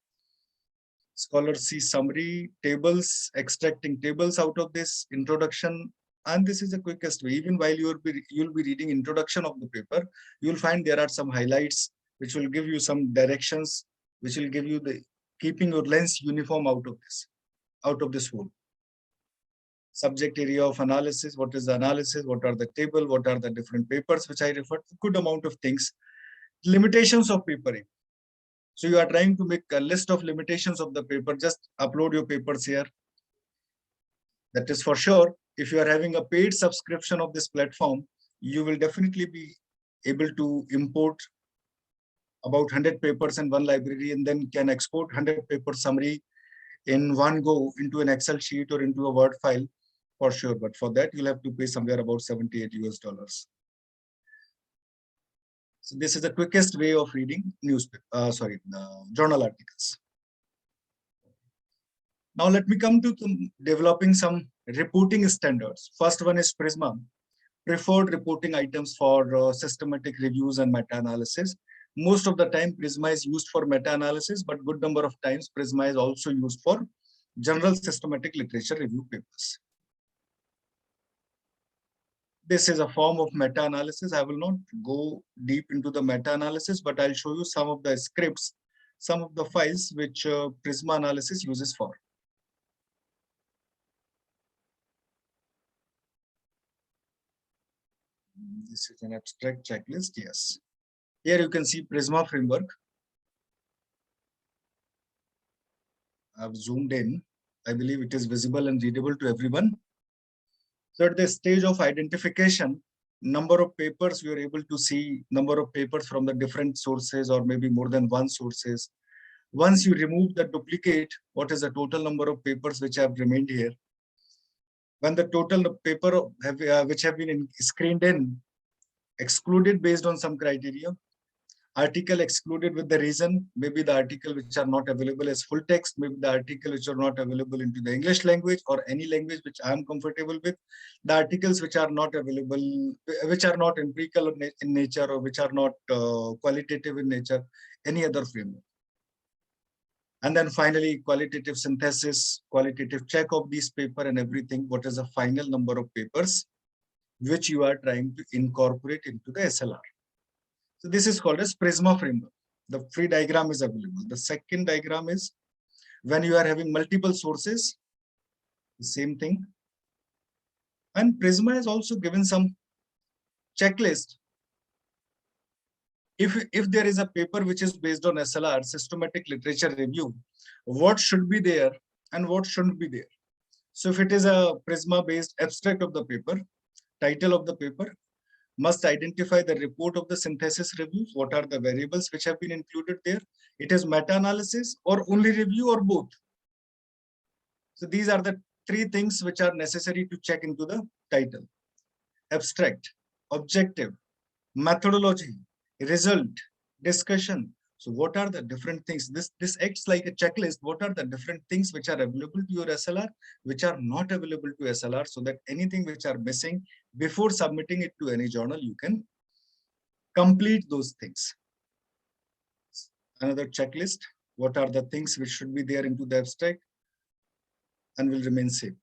Scholarcy summary, tables, extracting tables out of this, introduction, and this is the quickest way. Even while you'll be reading introduction of the paper, you'll find there are some highlights which will give you some directions, which will give you the keeping your lens uniform out of this whole. Subject area of analysis, what is the analysis, what are the table, what are the different papers which I referred to, good amount of things. Limitations of papering. So you are trying to make a list of limitations of the paper, just upload your papers here. That is for sure. If you are having a paid subscription of this platform, you will definitely be able to import about 100 papers in one library and then can export 100 paper summary in one go into an Excel sheet or into a Word file, for sure. But for that, you'll have to pay somewhere about $78 US. So this is the quickest way of reading journal articles. Now let me come to developing some reporting standards. First one is Prisma, preferred reporting items for systematic reviews and meta-analysis. Most of the time, Prisma is used for meta-analysis, but good number of times Prisma is also used for general systematic literature review papers. This is a form of meta-analysis. I will not go deep into the meta-analysis, but I'll show you some of the scripts, some of the files which Prisma analysis uses for. This is an abstract checklist, yes. Here you can see Prisma framework. I've zoomed in. I believe it is visible and readable to everyone. So at the stage of identification, number of papers, we are able to see number of papers from the different sources or maybe more than one sources. Once you remove the duplicate, what is the total number of papers which have remained here? When the total paper which have been screened in, excluded based on some criteria, article excluded with the reason, maybe the article which are not available as full text, maybe the article which are not available into the English language or any language which I am comfortable with, the articles which are not available, which are not empirical in nature or which are not qualitative in nature, any other framework. And then finally, qualitative synthesis, qualitative check of these paper and everything, what is the final number of papers which you are trying to incorporate into the SLR. So this is called as Prisma framework. The free diagram is available. The second diagram is when you are having multiple sources, the same thing. And Prisma has also given some checklist. If there is a paper which is based on SLR, systematic literature review, what should be there and what shouldn't be there. So if it is a Prisma based abstract of the paper, title of the paper, must identify the report of the synthesis reviews. What are the variables which have been included there? It is meta-analysis or only review or both. So these are the three things which are necessary to check into the title. Abstract, objective, methodology, result, discussion. So what are the different things? This acts like a checklist. What are the different things which are available to your SLR, which are not available to SLR, so that anything which are missing before submitting it to any journal, you can complete those things. Another checklist. What are the things which should be there into the abstract and will remain same?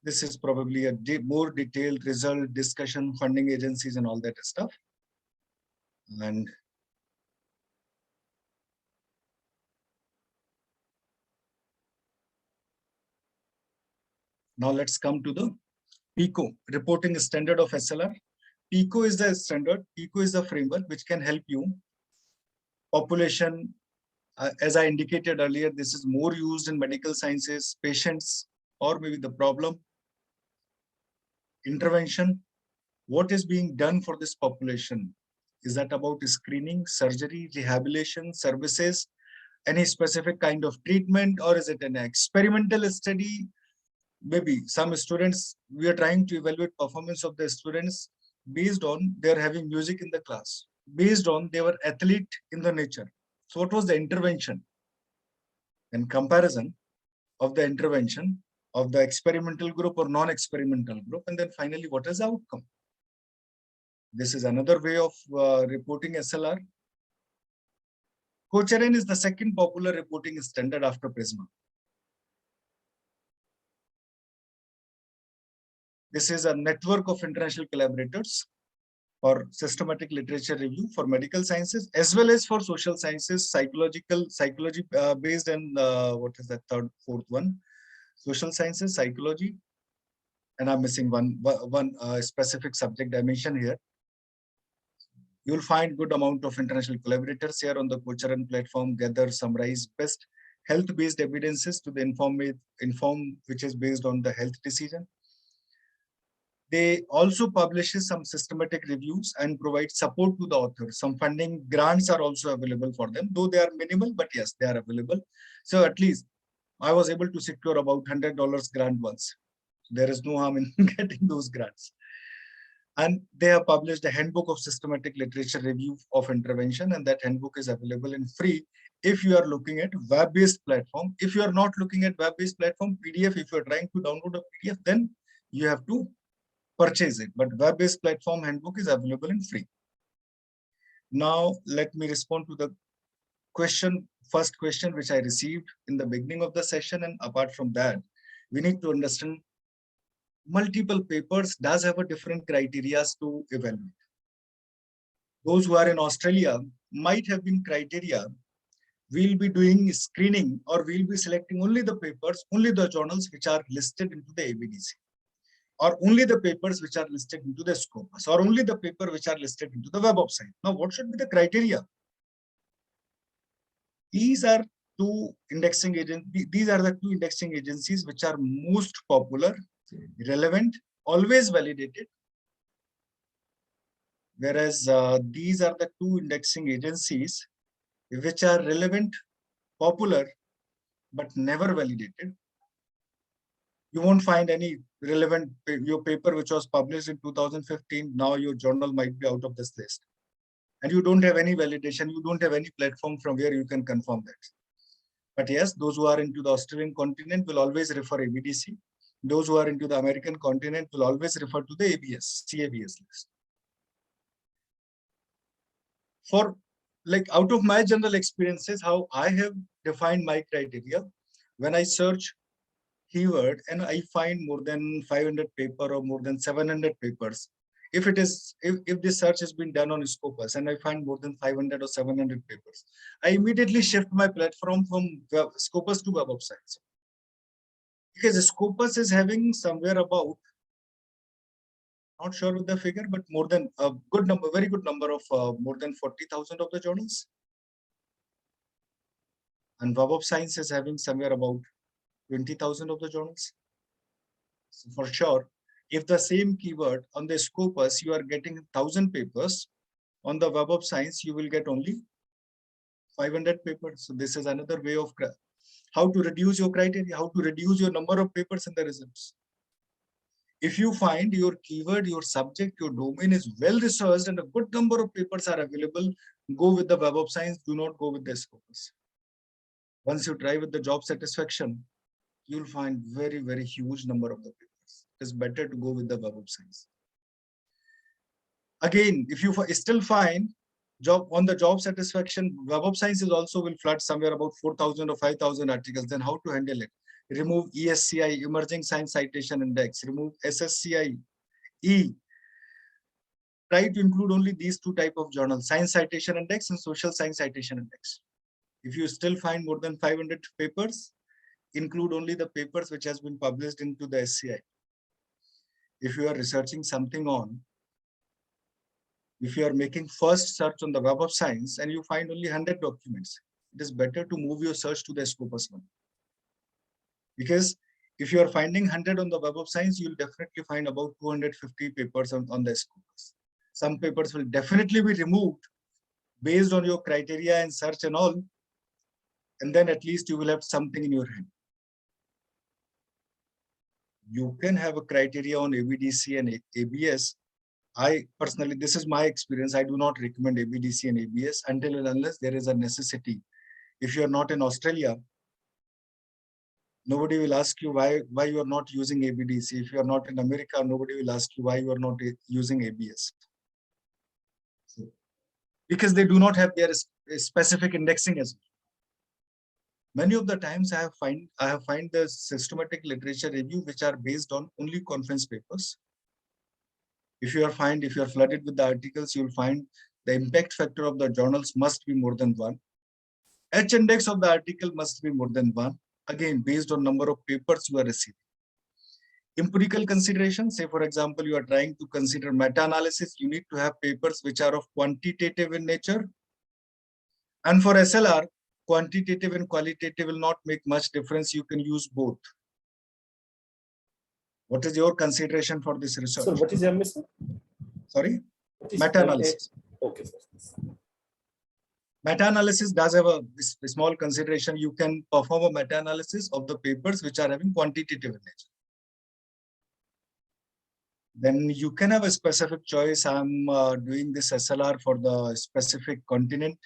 This is probably a more detailed result, discussion, funding agencies and all that stuff. And now let's come to the PICO, reporting standard of SLR. PICO is the standard, PICO is the framework which can help you. Population, as I indicated earlier, this is more used in medical sciences, patients, or maybe the problem. Intervention, what is being done for this population? Is that about screening, surgery, rehabilitation, services, any specific kind of treatment, or is it an experimental study? Maybe some students, we are trying to evaluate performance of the students based on they're having music in the class, based on they were athlete in the nature. So what was the intervention? In comparison of the intervention of the experimental group or non-experimental group, and then finally, what is the outcome? This is another way of reporting SLR. Cochrane is the second popular reporting standard after Prisma. This is a network of international collaborators for systematic literature review for medical sciences, as well as for social sciences, psychology based, and what is that fourth one? Social sciences, psychology, and I'm missing one specific subject dimension here. You will find good amount of international collaborators here on the Cochrane platform, gather, summarize best health-based evidences to the inform which is based on the health decision. They also publishes some systematic reviews and provide support to the author. Some funding grants are also available for them, though they are minimal, but yes, they are available. So at least I was able to secure about $100 grant once. There is no harm in getting those grants. And they have published a handbook of systematic literature review of intervention, and that handbook is available in free if you are looking at web-based platform. If you are not looking at web-based platform, PDF, if you are trying to download a PDF, then you have to purchase it. But web-based platform handbook is available in free. Now, let me respond to the first question which I received in the beginning of the session. And apart from that, we need to understand multiple papers does have a different criteria to evaluate. Those who are in Australia might have been criteria. We'll be doing screening, or we'll be selecting only the papers, only the journals which are listed into the ABDC, or only the papers which are listed into the Scopus, or only the paper which are listed into the Web of Science. Now, what should be the criteria? These are two indexing agencies. These are the two indexing agencies which are most popular, relevant, always validated. Whereas these are the two indexing agencies which are relevant, popular, but never validated. You won't find any relevant, your paper which was published in 2015, now your journal might be out of this list. And you don't have any validation, you don't have any platform from where you can confirm that. But yes, those who are into the Australian continent will always refer ABDC. Those who are into the American continent will always refer to the ABS, CABS list. For like out of my general experiences, how I have defined my criteria, when I search keyword and I find more than 500 paper or more than 700 papers, if this search has been done on Scopus and I find more than 500 or 700 papers, I immediately shift my platform from Scopus to Web of Science, because Scopus is having somewhere about, not sure with the figure, but more than a good number, very good number of more than 40,000 of the journals. And Web of Science is having somewhere about 20,000 of the journals. So for sure, if the same keyword on the Scopus, you are getting 1,000 papers, on the Web of Science, you will get only 500 papers. So this is another way of how to reduce your criteria, how to reduce your number of papers in the results. If you find your keyword, your subject, your domain is well researched and a good number of papers are available, go with the Web of Science, do not go with the Scopus. Once you try with the job satisfaction, you'll find very, very huge number of the papers. It's better to go with the Web of Science. Again, if you still find on the job satisfaction, Web of Science is also will flood somewhere about 4,000 or 5,000 articles, then how to handle it? Remove ESCI, Emerging Science Citation Index, remove SSCI, E. Try to include only these two types of journals, Science Citation Index and Social Science Citation Index. If you still find more than 500 papers, include only the papers which has been published into the SCI. If you are researching something on, if you are making first search on the Web of Science and you find only 100 documents, it is better to move your search to the Scopus one. Because if you are finding 100 on the Web of Science, you'll definitely find about 250 papers on the Scopus. Some papers will definitely be removed based on your criteria and search and all. And then at least you will have something in your hand. You can have a criteria on ABDC and ABS. I personally, this is my experience. I do not recommend ABDC and ABS until and unless there is a necessity. If you are not in Australia, nobody will ask you why you are not using ABDC. If you are not in America, nobody will ask you why you are not using ABS. So, because they do not have their specific indexing as well. Many of the times I have find the systematic literature review which are based on only conference papers. If you are flooded with the articles, you'll find the impact factor of the journals must be more than 1. H index of the article must be more than 1. Again, based on number of papers you are receiving. Empirical consideration, say for example, you are trying to consider meta-analysis, you need to have papers which are of quantitative in nature. And for SLR, quantitative and qualitative will not make much difference. You can use both. What is your consideration for this research? So what is MS? Sorry, What is meta-analysis. Okay, sir. Meta-analysis does have a small consideration. You can perform a meta-analysis of the papers which are having quantitative in nature. Then you can have a specific choice. I'm doing this SLR for the specific continent,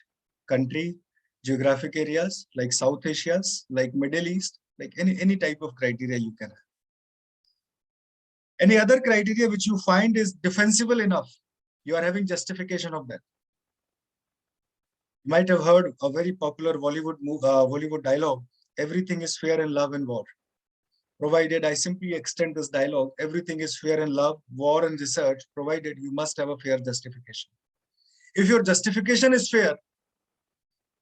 country, geographic areas like South Asia's, like Middle East, like any type of criteria you can have. Any other criteria which you find is defensible enough, you are having justification of that. You might have heard a very popular Bollywood dialogue, everything is fair in love and war. Provided I simply extend this dialogue, everything is fair in love, war and research, provided you must have a fair justification. If your justification is fair,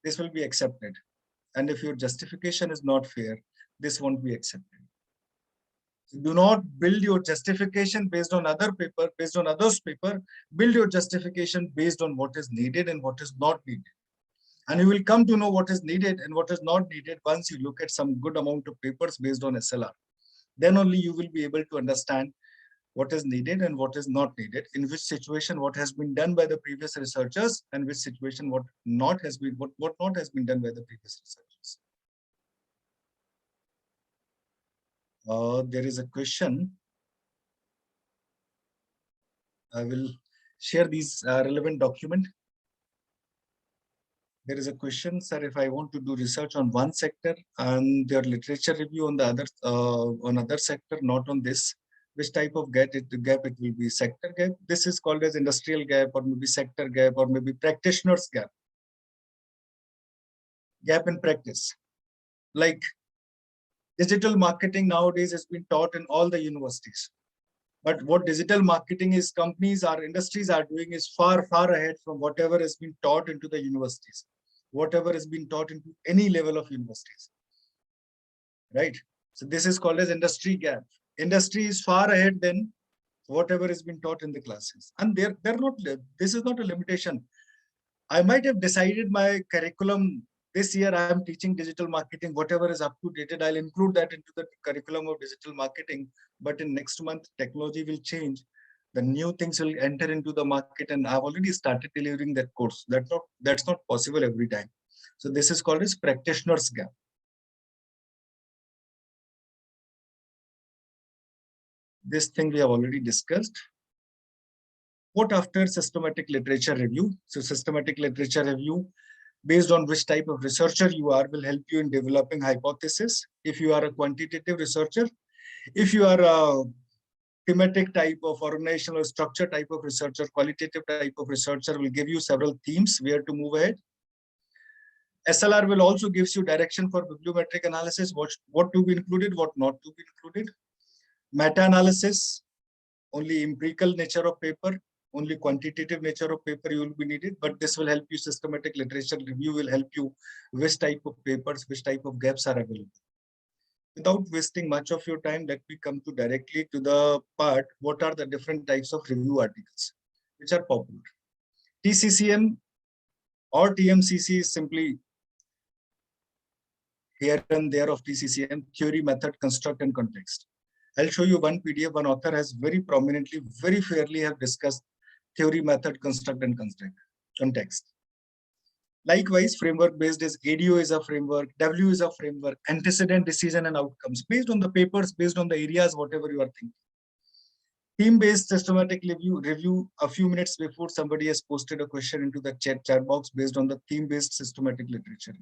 this will be accepted. And if your justification is not fair, this won't be accepted. So do not build your justification based on other paper, based on others' paper. Build your justification based on what is needed and what is not needed. And you will come to know what is needed and what is not needed once you look at some good amount of papers based on SLR. Then only you will be able to understand what is needed and what is not needed, in which situation what has been done by the previous researchers, and which situation what not has been done by the previous researchers. There is a question. I will share these relevant document. There is a question, sir, if I want to do research on one sector and their literature review on the other other sector, not on this, which type of gap it will be? Sector gap. This is called as industrial gap, or maybe sector gap, or maybe practitioners gap. Gap in practice. Like digital marketing nowadays has been taught in all the universities. But what digital marketing is, companies or industries are doing is far, far ahead from whatever has been taught into the universities, whatever has been taught into any level of universities, right? So this is called as industry gap. Industry is far ahead than whatever has been taught in the classes. And they're not, this is not a limitation. I might have decided my curriculum this year, I am teaching digital marketing, whatever is up to date, I'll include that into the curriculum of digital marketing. But in next month, technology will change. The new things will enter into the market, and I've already started delivering that course. That's not possible every time. So this is called as practitioners gap. This thing we have already discussed. What after systematic literature review? So systematic literature review, based on which type of researcher you are, will help you in developing hypothesis. If you are a quantitative researcher, if you are a thematic type of organizational structure type of researcher, qualitative type of researcher will give you several themes where to move ahead. SLR will also gives you direction for bibliometric analysis, what to be included, what not to be included. Meta-analysis, only empirical nature of paper, only quantitative nature of paper you will be needed, but this will help you. Systematic literature review will help you which type of papers, which type of gaps are available. Without wasting much of your time, let me come to directly to the part, what are the different types of review articles which are popular. TCCM or TMCC is simply here and there of TCCM, theory, method, construct, and context. I'll show you one PDF, one author has very prominently, very fairly have discussed theory, method, construct, and context. Likewise, framework-based is ADO is a framework, W is a framework, antecedent, decision, and outcomes, based on the papers, based on the areas, whatever you are thinking. Theme-based systematic review, a few minutes before somebody has posted a question into the chat box based on the theme-based systematic literature.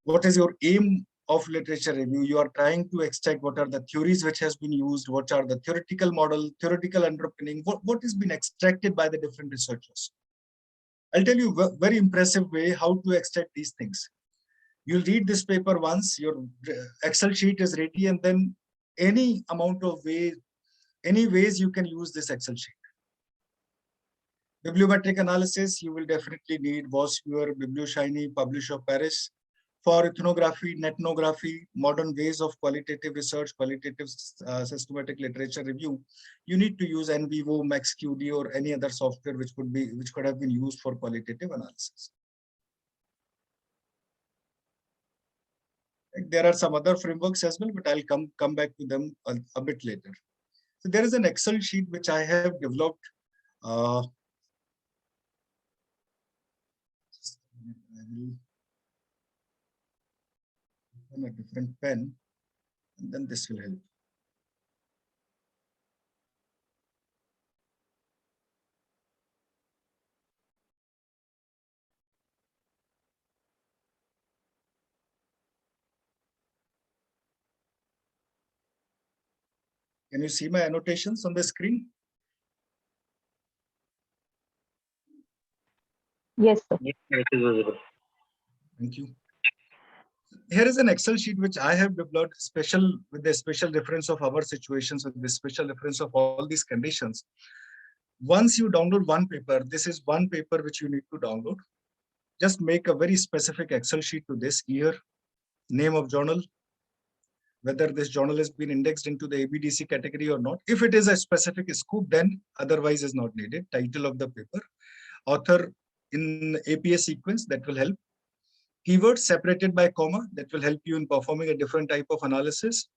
What is your aim of literature review? You are trying to extract what are the theories which has been used, what are the theoretical model, theoretical underpinning, what has been extracted by the different researchers. I'll tell you a very impressive way how to extract these things. You'll read this paper once, your Excel sheet is ready, and then any amount of any ways you can use this Excel sheet. Bibliometric analysis, you will definitely need Vosviewer, BiblioShiny, Publish of Paris. For ethnography, netnography, modern ways of qualitative research, qualitative systematic literature review, you need to use NVivo, MaxQD, or any other software which could have been used for qualitative analysis. There are some other frameworks as well, but I'll come back to them a bit later. So there is an Excel sheet which I have developed. Just a minute, I will open a different pen, and then this will help. Can you see my annotations on the screen? Yes, sir. Yes, it is visible. Thank you. Here is an Excel sheet which I have developed with the special reference of our situations, with the special reference of all these conditions. Once you download one paper, this is one paper which you need to download. Just make a very specific Excel sheet to this: year, name of journal, whether this journal has been indexed into the ABDC category or not. If it is a specific scope, then otherwise is not needed. Title of the paper, author in APA sequence, that will help. Keywords separated by comma, that will help you in performing a different type of analysis.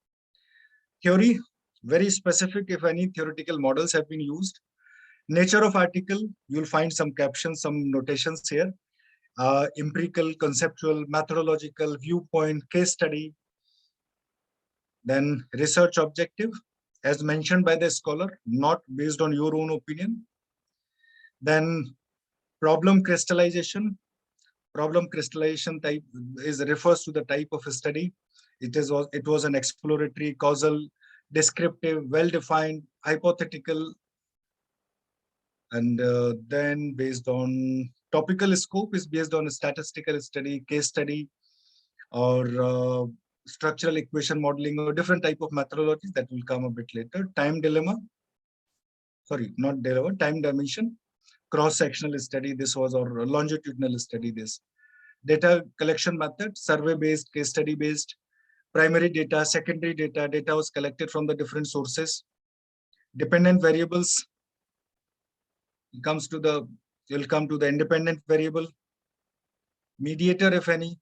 Theory, very specific if any theoretical models have been used. Nature of article, you'll find some captions, some notations here. Empirical, conceptual, methodological, viewpoint, case study. Then research objective, as mentioned by the scholar, not based on your own opinion. Then problem crystallization. Problem crystallization type refers to the type of study. It was an exploratory, causal, descriptive, well-defined, hypothetical, and then based on topical scope is based on a statistical study, case study, or structural equation modeling, or different type of methodologies that will come a bit later. Time dilemma, sorry, not dilemma, time dimension, cross-sectional study, this was, or longitudinal study, this. Data collection method, survey-based, case study-based, primary data, secondary data, data was collected from the different sources. Dependent variables, you'll come to the independent variable. Mediator, if any.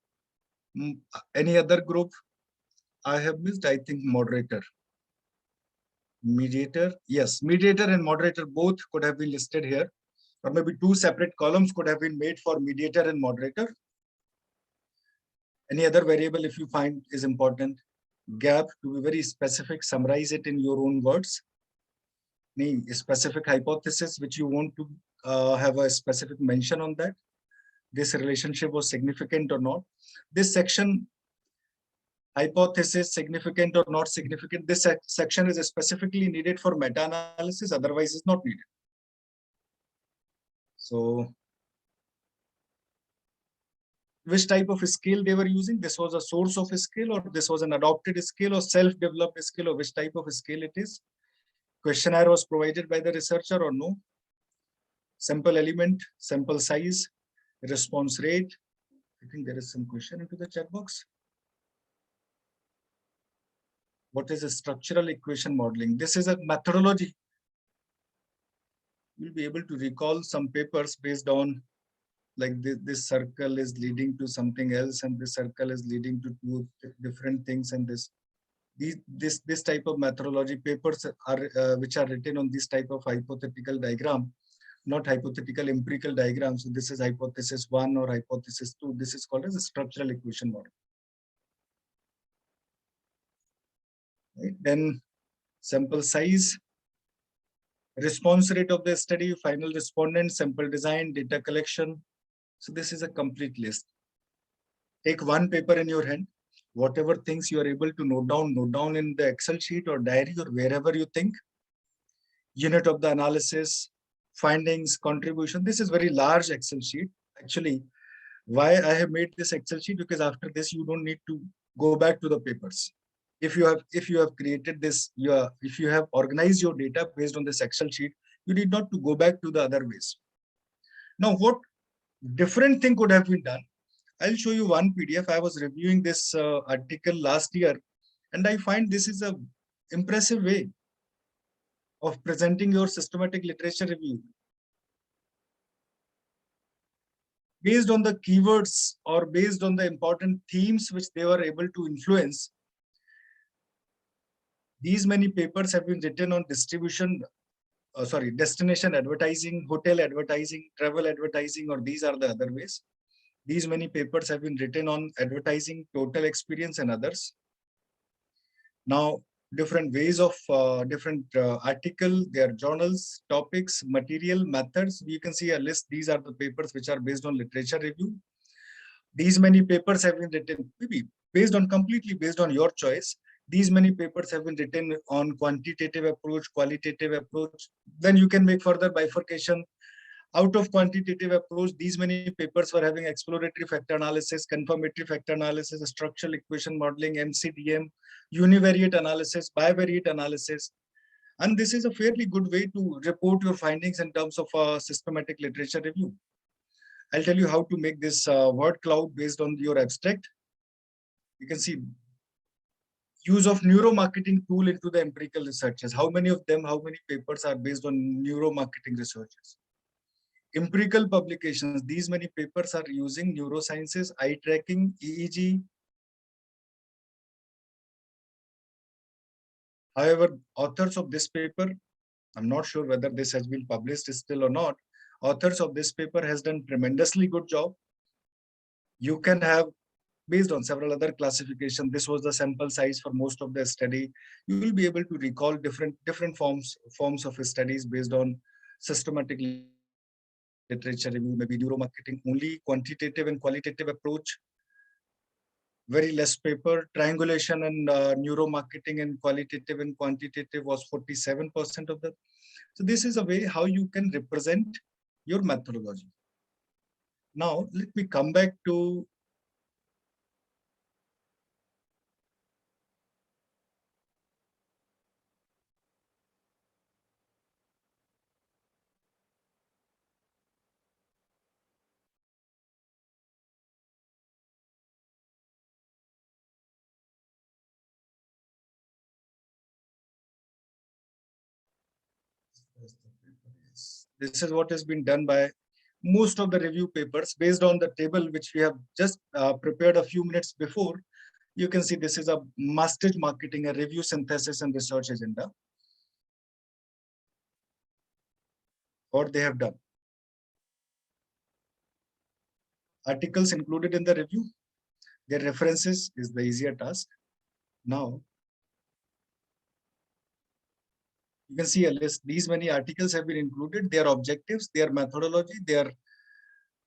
Any other group I have missed? I think moderator. Mediator, yes, mediator and moderator both could have been listed here, or maybe two separate columns could have been made for mediator and moderator. Any other variable if you find is important. Gap, to be very specific, summarize it in your own words. Any specific hypothesis which you want to have a specific mention on that. This relationship was significant or not. This section, hypothesis, significant or not significant, this section is specifically needed for meta-analysis, otherwise is not needed. So, which type of scale they were using? This was a source of a scale, or this was an adopted scale, or self-developed scale, or which type of scale it is? Questionnaire was provided by the researcher or no? Sample element, sample size, response rate. I think there is some question into the chat box. What is a structural equation modeling? This is a methodology. You'll be able to recall some papers based on, like this circle is leading to something else, and this circle is leading to two different things, and this type of methodology papers are which are written on this type of hypothetical diagram, not hypothetical empirical diagram. So this is hypothesis 1 or hypothesis 2. This is called as a structural equation model. Right? Then sample size, response rate of the study, final respondent, sample design, data collection. So this is a complete list. Take one paper in your hand, whatever things you are able to note down in the Excel sheet or diary or wherever you think. Unit of the analysis, findings, contribution. This is very large Excel sheet. Actually, why I have made this Excel sheet, because after this you don't need to go back to the papers. If you have created this, if you have organized your data based on this Excel sheet, you need not to go back to the other ways. Now, what different thing could have been done? I'll show you one PDF. I was reviewing this article last year, and I find this is a impressive way of presenting your systematic literature review. based on the keywords or based on the important themes which they were able to influence, these many papers have been written on destination advertising, hotel advertising, travel advertising, or these are the other ways. These many papers have been written on advertising, total experience, and others. Now, different ways of different article, their journals, topics, material, methods. You can see a list. These are the papers which are based on literature review. These many papers have been written, maybe completely based on your choice. These many papers have been written on quantitative approach, qualitative approach. Then you can make further bifurcation. Out of quantitative approach, these many papers were having exploratory factor analysis, confirmatory factor analysis, structural equation modeling, MCDM, univariate analysis, bivariate analysis. And this is a fairly good way to report your findings in terms of a systematic literature review. I'll tell you how to make this word cloud based on your abstract. You can see use of neuromarketing tool into the empirical researches. How many of them, how many papers are based on neuromarketing researches? Empirical publications, these many papers are using neurosciences, eye tracking, EEG. However, authors of this paper, I'm not sure whether this has been published still or not. Authors of this paper has done tremendously good job. You can have, based on several other classifications, this was the sample size for most of the study. You will be able to recall different forms of studies based on systematic literature review, maybe neuromarketing only, quantitative and qualitative approach, very less paper, triangulation and neuromarketing and qualitative and quantitative was 47% of them. So this is a way how you can represent your methodology. Now, let me come back to this is what has been done by most of the review papers based on the table which we have just prepared a few minutes before. You can see this is a master's marketing, a review synthesis and research agenda. What they have done. Articles included in the review, their references is the easier task. Now, you can see a list. These many articles have been included, their objectives, their methodology, their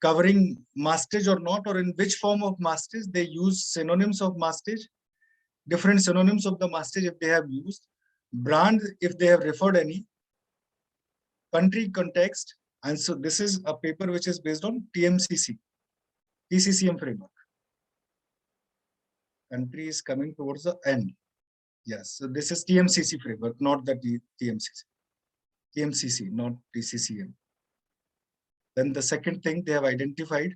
covering mastage or not, or in which form of mastage. They use synonyms of mastage, different synonyms of the mastage if they have used, brand if they have referred any, country context. And so this is a paper which is based on TMCC, TCCM framework. Country is coming towards the end. Yes, so this is TMCC framework, not the TMCC, not TCCM. Then the second thing they have identified,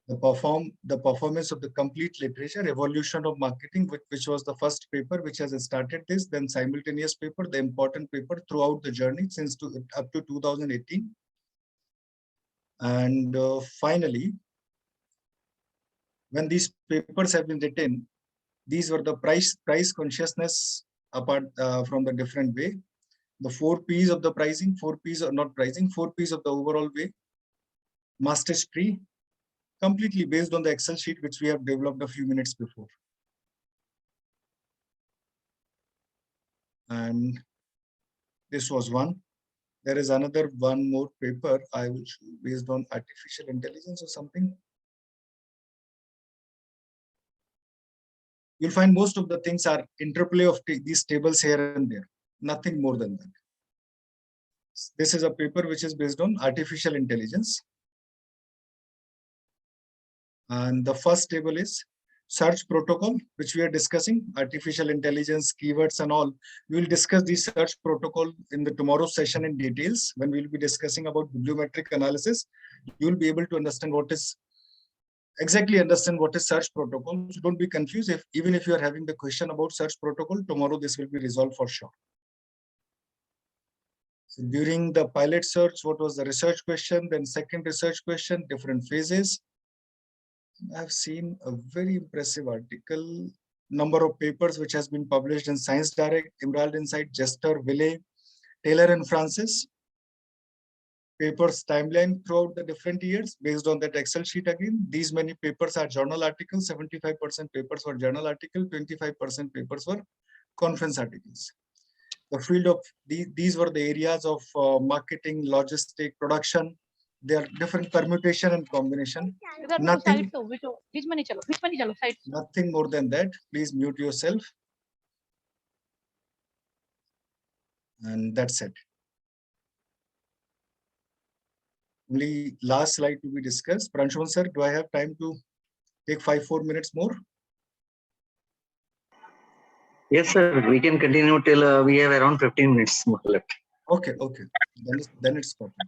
the performance of the complete literature, evolution of marketing, which was the first paper which has started this, then simultaneous paper, the important paper throughout the journey since up to 2018. And finally, when these papers have been written, these were the price consciousness apart from the different way. The 4 P's of the pricing, 4 P's are not pricing, 4 P's of the overall way. Master's tree, completely based on the Excel sheet which we have developed a few minutes before. And this was one. There is another one more paper I will show based on artificial intelligence or something. You'll find most of the things are interplay of these tables here and there, nothing more than that. This is a paper which is based on artificial intelligence. And the first table is search protocol, which we are discussing, artificial intelligence, keywords and all. We will discuss the search protocol in the tomorrow's session in details. When we will be discussing about bibliometric analysis, you will be able to understand what is search protocol. So don't be confused. Even if you are having the question about search protocol, tomorrow this will be resolved for sure. So during the pilot search, what was the research question? Then second research question, different phases. I've seen a very impressive article, number of papers which has been published in Science Direct, Emerald Insight, Jester, Ville, Taylor and Francis. Papers timeline throughout the different years based on that Excel sheet again. These many papers are journal articles, 75% papers were journal article, 25% papers were conference articles. The field of these were the areas of marketing, logistic, production. There are different permutation and combination. Nothing more than that. Please mute yourself. And that's it. Only last slide to be discussed. Pranshuman sir, do I have time to take 5-4 minutes more? Yes, sir. We can continue till we have around 15 minutes more left. Okay. Then it's perfect.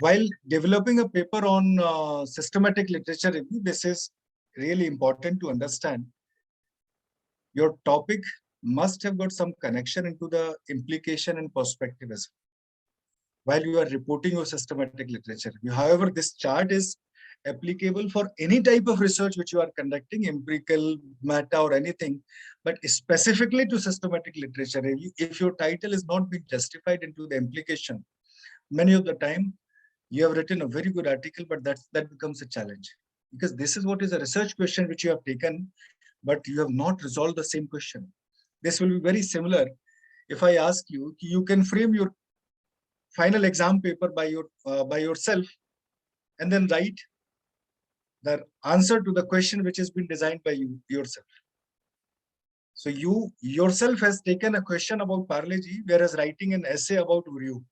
While developing a paper on systematic literature review, this is really important to understand. Your topic must have got some connection into the implication and perspective as well, while you are reporting your systematic literature review. However, this chart is applicable for any type of research which you are conducting, empirical, meta or anything, but specifically to systematic literature review, if your title is not being justified into the implication, many of the time you have written a very good article, but that becomes a challenge, because this is what is a research question which you have taken, but you have not resolved the same question. This will be very similar. If I ask you, you can frame your final exam paper by yourself and then write the answer to the question which has been designed by you yourself. So you yourself has taken a question about Parle-G, whereas writing an essay about Uryu.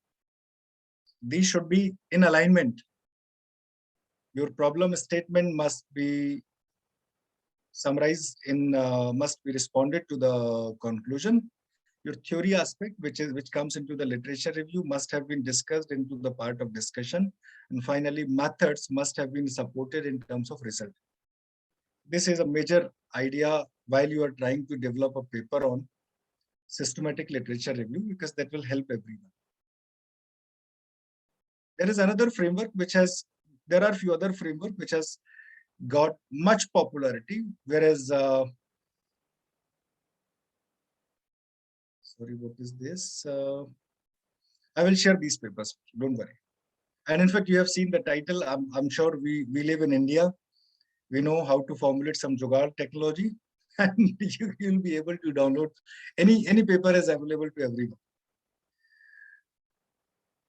These should be in alignment. Your problem statement must be summarized in, must be responded to the conclusion. Your theory aspect, which comes into the literature review, must have been discussed into the part of discussion. And finally, methods must have been supported in terms of result. This is a major idea while you are trying to develop a paper on systematic literature review, because that will help everyone. There is another framework there are few other framework which has got much popularity, whereas sorry, what is this? I will share these papers, don't worry. And in fact, you have seen the title. I'm sure we live in India. We know how to formulate some Jugaad technology, and you will be able to download any paper is available to everyone.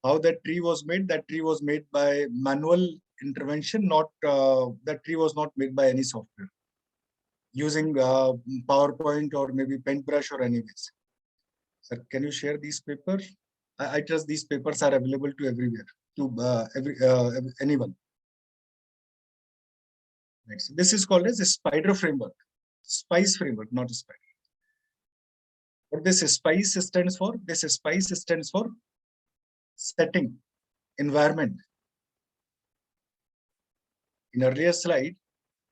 How that tree was made? That tree was made by manual intervention, not that tree was not made by any software, using PowerPoint or maybe Paintbrush or anyways. Sir, can you share these papers? I trust these papers are available to everywhere, to anyone. Next, this is called as a SPIDER framework, SPICE framework, not a SPIDER. What this SPICE stands for? This SPICE stands for setting, environment. In earlier slide,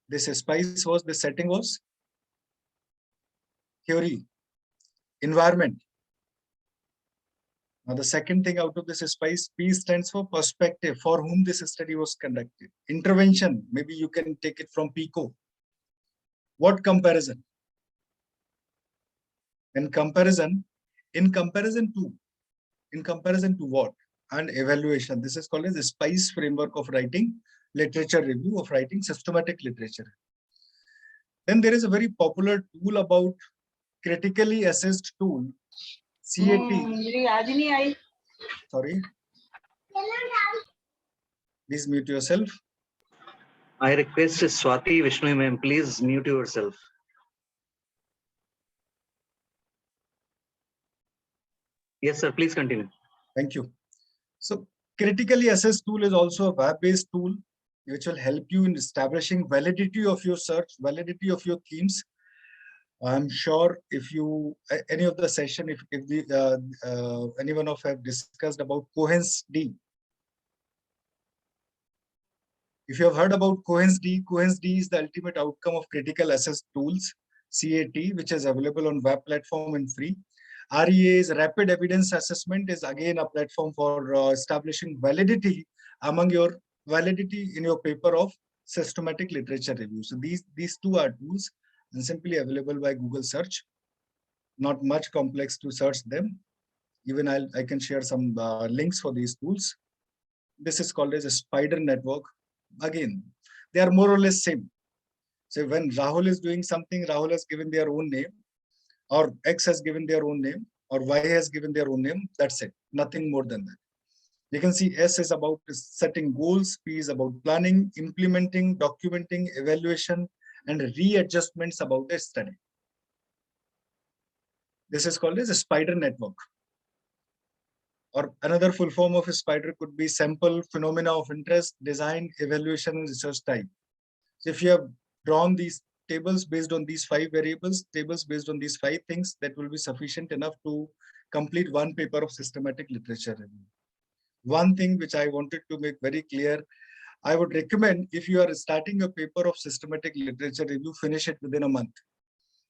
this SPICE was, the setting was theory, environment. Now the second thing out of this SPICE, P stands for perspective, for whom this study was conducted. Intervention, maybe you can take it from PICO. What comparison? And comparison, in comparison to what? And evaluation. This is called as the SPICE framework of writing literature review, of writing systematic literature. Then there is a very popular tool about critically assessed tool, CAT. Sorry. Please mute yourself. I request Swati Vishnu ma'am, please mute yourself. Yes, sir, please continue. Thank you. So critically assessed tool is also a web-based tool which will help you in establishing validity of your search, validity of your themes. I'm sure if you, any of the session, if anyone of have discussed about Cohen's D. If you have heard about Cohen's D is the ultimate outcome of critical assessed tools, CAT, which is available on web platform and free. REA's Rapid Evidence Assessment is again a platform for establishing validity in your paper of systematic literature review. So these two are tools and simply available by Google search. Not much complex to search them. Even I can share some links for these tools. This is called as a spider network. Again, they are more or less same. So when Rahul is doing something, Rahul has given their own name, or X has given their own name, or Y has given their own name. That's it. Nothing more than that. You can see S is about setting goals, P is about planning, implementing, documenting, evaluation, and readjustments about the study. This is called as a spider network. Or another full form of a spider could be sample, phenomena of interest, design, evaluation, and research type. So if you have drawn these tables based on these 5 variables, tables based on these 5 things, that will be sufficient enough to complete one paper of systematic literature review. One thing which I wanted to make very clear, I would recommend if you are starting a paper of systematic literature review, finish it within a month.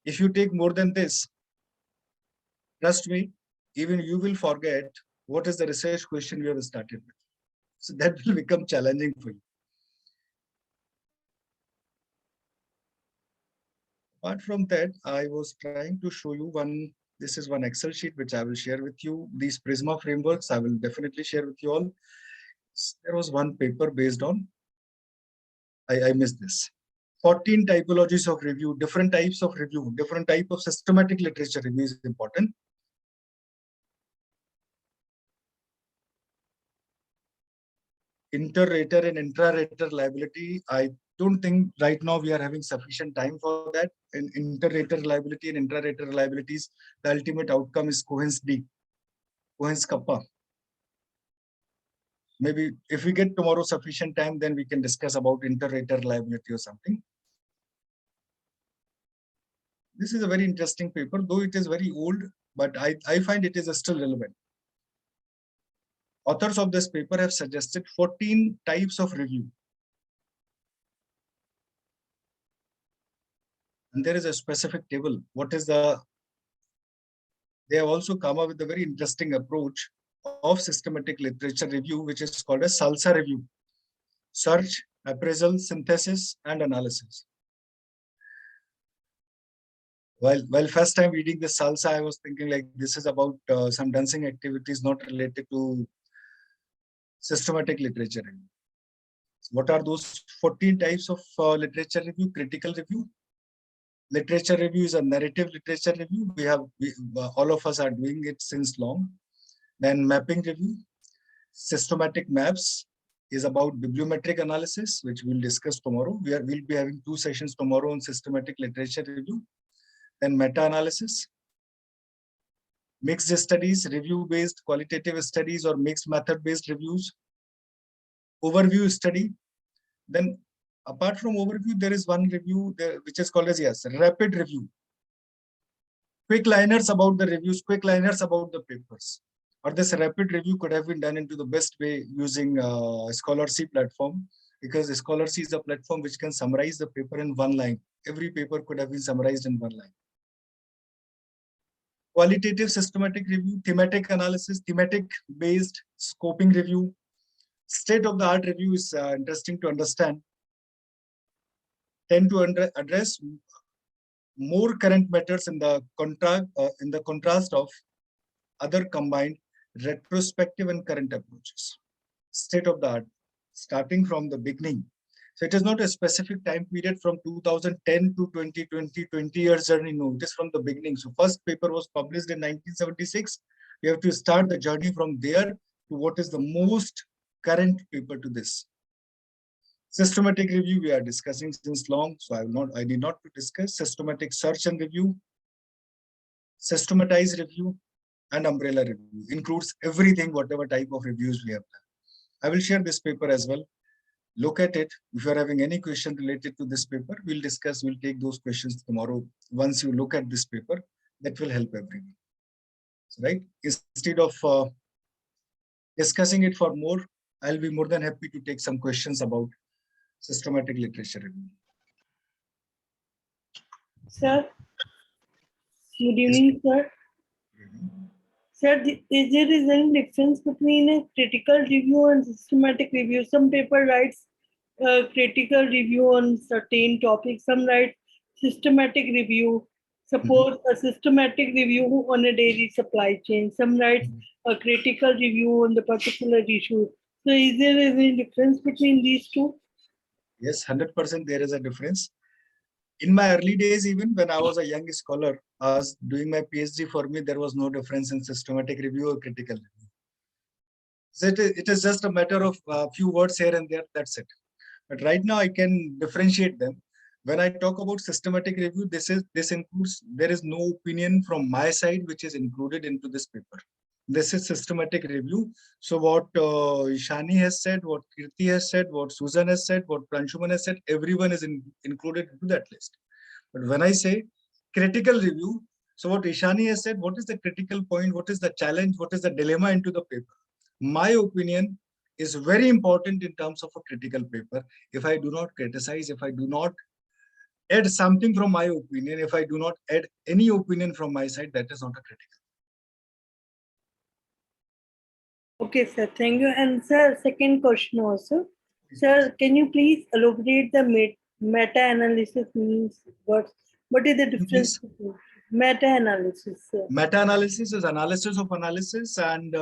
If you take more than this, trust me, even you will forget what is the research question you have started with. So that will become challenging for you. Apart from that, I was trying to show you this is one Excel sheet which I will share with you. These Prisma frameworks I will definitely share with you all. There was one paper based on, I missed this. 14 typologies of review, different types of review, different type of systematic literature review is important. Inter-rater and intra-rater liability, I don't think right now we are having sufficient time for that. In inter-rater liability and intra-rater liabilities, the ultimate outcome is Cohen's D, Cohen's kappa. Maybe if we get tomorrow sufficient time, then we can discuss about inter-rater liability or something. This is a very interesting paper, though it is very old, but I find it is still relevant. Authors of this paper have suggested 14 types of review. And there is a specific table. They have also come up with a very interesting approach of systematic literature review, which is called a SALSA review: search, appraisal, synthesis, and analysis. While first time reading the SALSA, I was thinking like this is about some dancing activities not related to systematic literature review. So what are those 14 types of literature review? Critical review. Literature review is a narrative literature review. All of us are doing it since long. Then mapping review. Systematic maps is about bibliometric analysis, which we'll discuss tomorrow. We'll be having 2 sessions tomorrow on systematic literature review. Then meta-analysis. Mixed studies, review-based qualitative studies or mixed method-based reviews. Overview study. Then apart from overview, there is one review there, which is called as rapid review. Quick liners about the reviews, quick liners about the papers. Or this rapid review could have been done into the best way using Scholarcy platform, because Scholarcy is a platform which can summarize the paper in 1 line. Every paper could have been summarized in 1 line. Qualitative systematic review, thematic analysis, thematic based scoping review. State-of-the-art review is interesting to understand. Tend to address more current matters in the contrast of other combined retrospective and current approaches. State-of-the-art, starting from the beginning. So it is not a specific time period from 2010 to 2020, 20 years journey. No, it is from the beginning. So first paper was published in 1976. We have to start the journey from there to what is the most current paper to this. Systematic review we are discussing since long, so I need not to discuss. Systematic search and review, systematized review, and umbrella review. Includes everything, whatever type of reviews we have done. I will share this paper as well. Look at it. If you are having any question related to this paper, we'll discuss, we'll take those questions tomorrow. Once you look at this paper, that will help everyone. So, right? Instead of discussing it for more, I'll be more than happy to take some questions about systematic literature review. Sir, good evening, sir. review. Sir, there is any difference between a critical review and systematic review? Some paper writes critical review on certain topics, some write systematic review. Suppose a systematic review on a dairy supply chain, some write a critical review on the particular issue. So is there any difference between these two? Yes, 100% there is a difference. In my early days, even when I was a young scholar, I was doing my PhD, for me, there was no difference in systematic review or critical review. So it is just a matter of a few words here and there, that's it. But right now I can differentiate them. When I talk about systematic review, this includes, there is no opinion from my side which is included into this paper. This is systematic review. So what Ishani has said, what Kirti has said, what Susan has said, what Pranshuman has said, everyone is included into that list. But when I say critical review, so what Ishani has said, what is the critical point, what is the challenge, what is the dilemma into the paper? My opinion is very important in terms of a critical paper. If I do not criticize, if I do not add something from my opinion, if I do not add any opinion from my side, that is not a critical. Okay, sir, thank you. And sir, second question also. Sir, can you please elaborate the meta-analysis means? What is the difference between meta-analysis, sir? Meta-analysis is analysis of analysis, and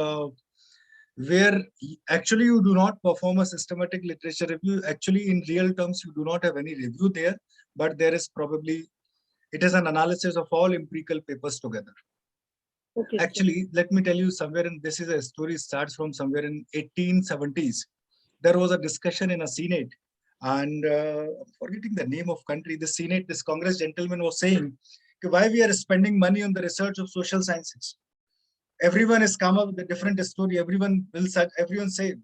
where actually you do not perform a systematic literature review. Actually, in real terms, you do not have any review there, but there is probably, it is an analysis of all empirical papers together. Okay, sir. Actually, let me tell you, somewhere in, this is a story starts from somewhere in 1870s. There was a discussion in a Senate, and forgetting the name of country, the Senate, this Congress gentleman was saying, why we are spending money on the research of social sciences. Everyone has come up with a different story. Everyone say,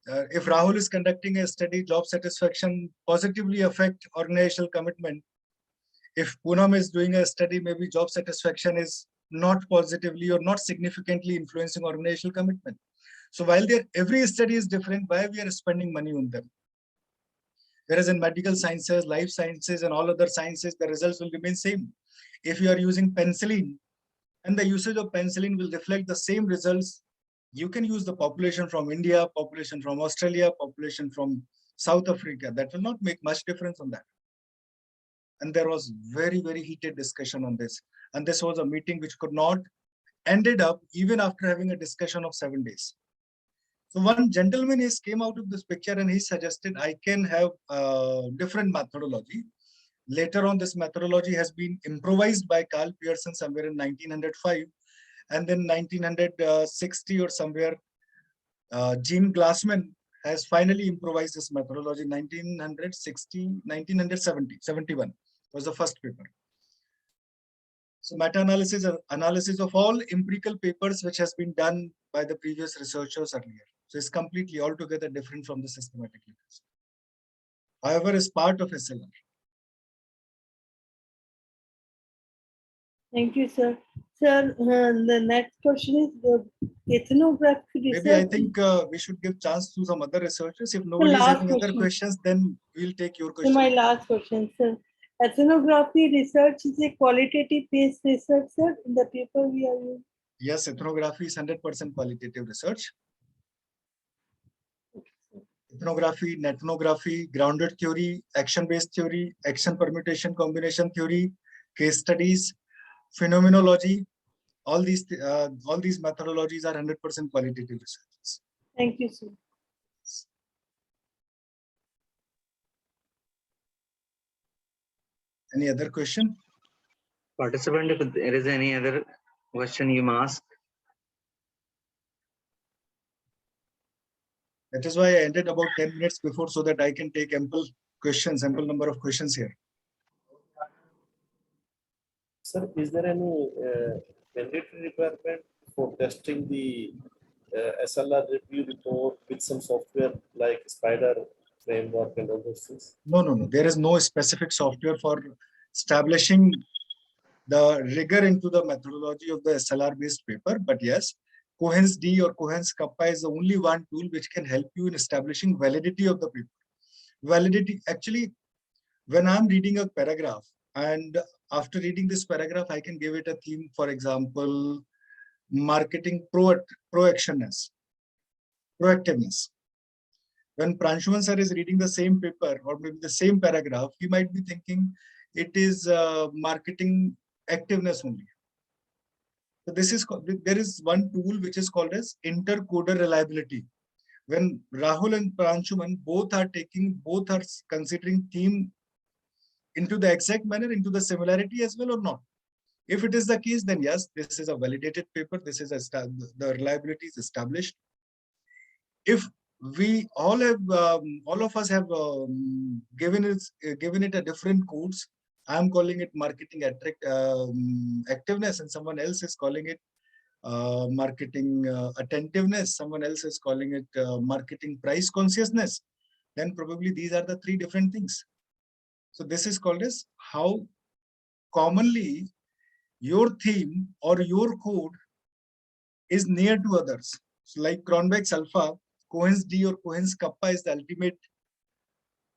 if Rahul is conducting a study, job satisfaction positively affect organizational commitment. If Poonam is doing a study, maybe job satisfaction is not positively or not significantly influencing organizational commitment. So while every study is different, why we are spending money on them? Whereas in medical sciences, life sciences, and all other sciences, the results will remain same. If you are using penicillin, and the usage of penicillin will reflect the same results, you can use the population from India, population from Australia, population from South Africa. That will not make much difference on that. And there was very, very heated discussion on this. And this was a meeting which could not ended up even after having a discussion of 7 days. So one gentleman came out of this picture and he suggested I can have a different methodology. Later on, this methodology has been improvised by Carl Pearson somewhere in 1905. And then 1960 or somewhere, Gene Glassman has finally improvised this methodology. 1971 was the first paper. So meta-analysis, analysis of all empirical papers which has been done by the previous researchers earlier. So it's completely altogether different from the systematic literature. However, is part of SLR. Thank you, sir. Sir, the next question is the ethnographic research. Maybe I think we should give chance to some other researchers. If nobody is having other questions, then we'll take your question. My last question, sir. Ethnography research is a qualitative based research, sir, in the paper we are using. Yes, ethnography is 100% qualitative research. Ethnography, nethnography, grounded theory, action-based theory, action permutation combination theory, case studies, phenomenology, all these methodologies are 100% qualitative research. Thank you, sir. Any other question? Participant, if there is any other question you may ask. That is why I ended about 10 minutes before, so that I can take ample number of questions here. Sir, is there any mandatory requirement for testing the SLR review report with some software like Spider framework and all those things? No. There is no specific software for establishing the rigor into the methodology of the SLR-based paper. But yes, Cohen's D or Cohen's Kappa is the only one tool which can help you in establishing validity of the paper. Validity, actually, when I'm reading a paragraph, and after reading this paragraph, I can give it a theme. For example, marketing proactiveness. When Pranshuman sir is reading the same paper or maybe the same paragraph, he might be thinking it is marketing activeness only. So this is there is one tool which is called as intercoder reliability. When Rahul and Pranshuman both are considering theme into the exact manner, into the similarity as well or not. If it is the case, then yes, this is a validated paper. This is the reliability is established. If we all have, all of us have given it a different codes. I am calling it marketing activeness, and someone else is calling it marketing attentiveness. Someone else is calling it marketing price consciousness. Then probably these are the three different things. So this is called as how commonly your theme or your code is near to others. So like Cronbach's alpha, Cohen's D or Cohen's kappa is the ultimate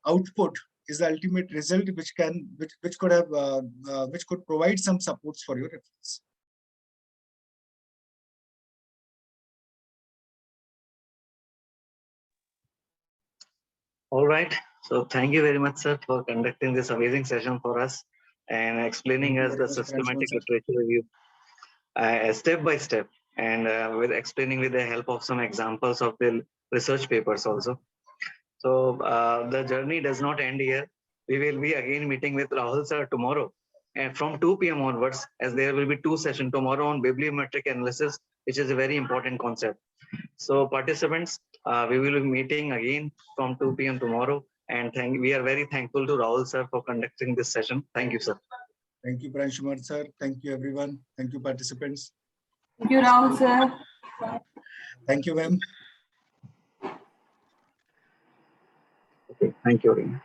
output, is the ultimate result which could provide some supports for your reference. All right. So thank you very much, sir, for conducting this amazing session for us and explaining us the systematic literature review step by step, and with explaining with the help of some examples of the research papers also. So the journey does not end here. We will be again meeting with Rahul sir tomorrow, and from 2 p.m. onwards, as there will be 2 sessions tomorrow on bibliometric analysis, which is a very important concept. So participants, we will be meeting again from 2 p.m. tomorrow, and we are very thankful to Rahul sir for conducting this session. Thank you, sir. Thank you, Pranshuman sir. Thank you, everyone. Thank you, participants. Thank you, Rahul sir. Thank you, ma'am. Okay, thank you very much.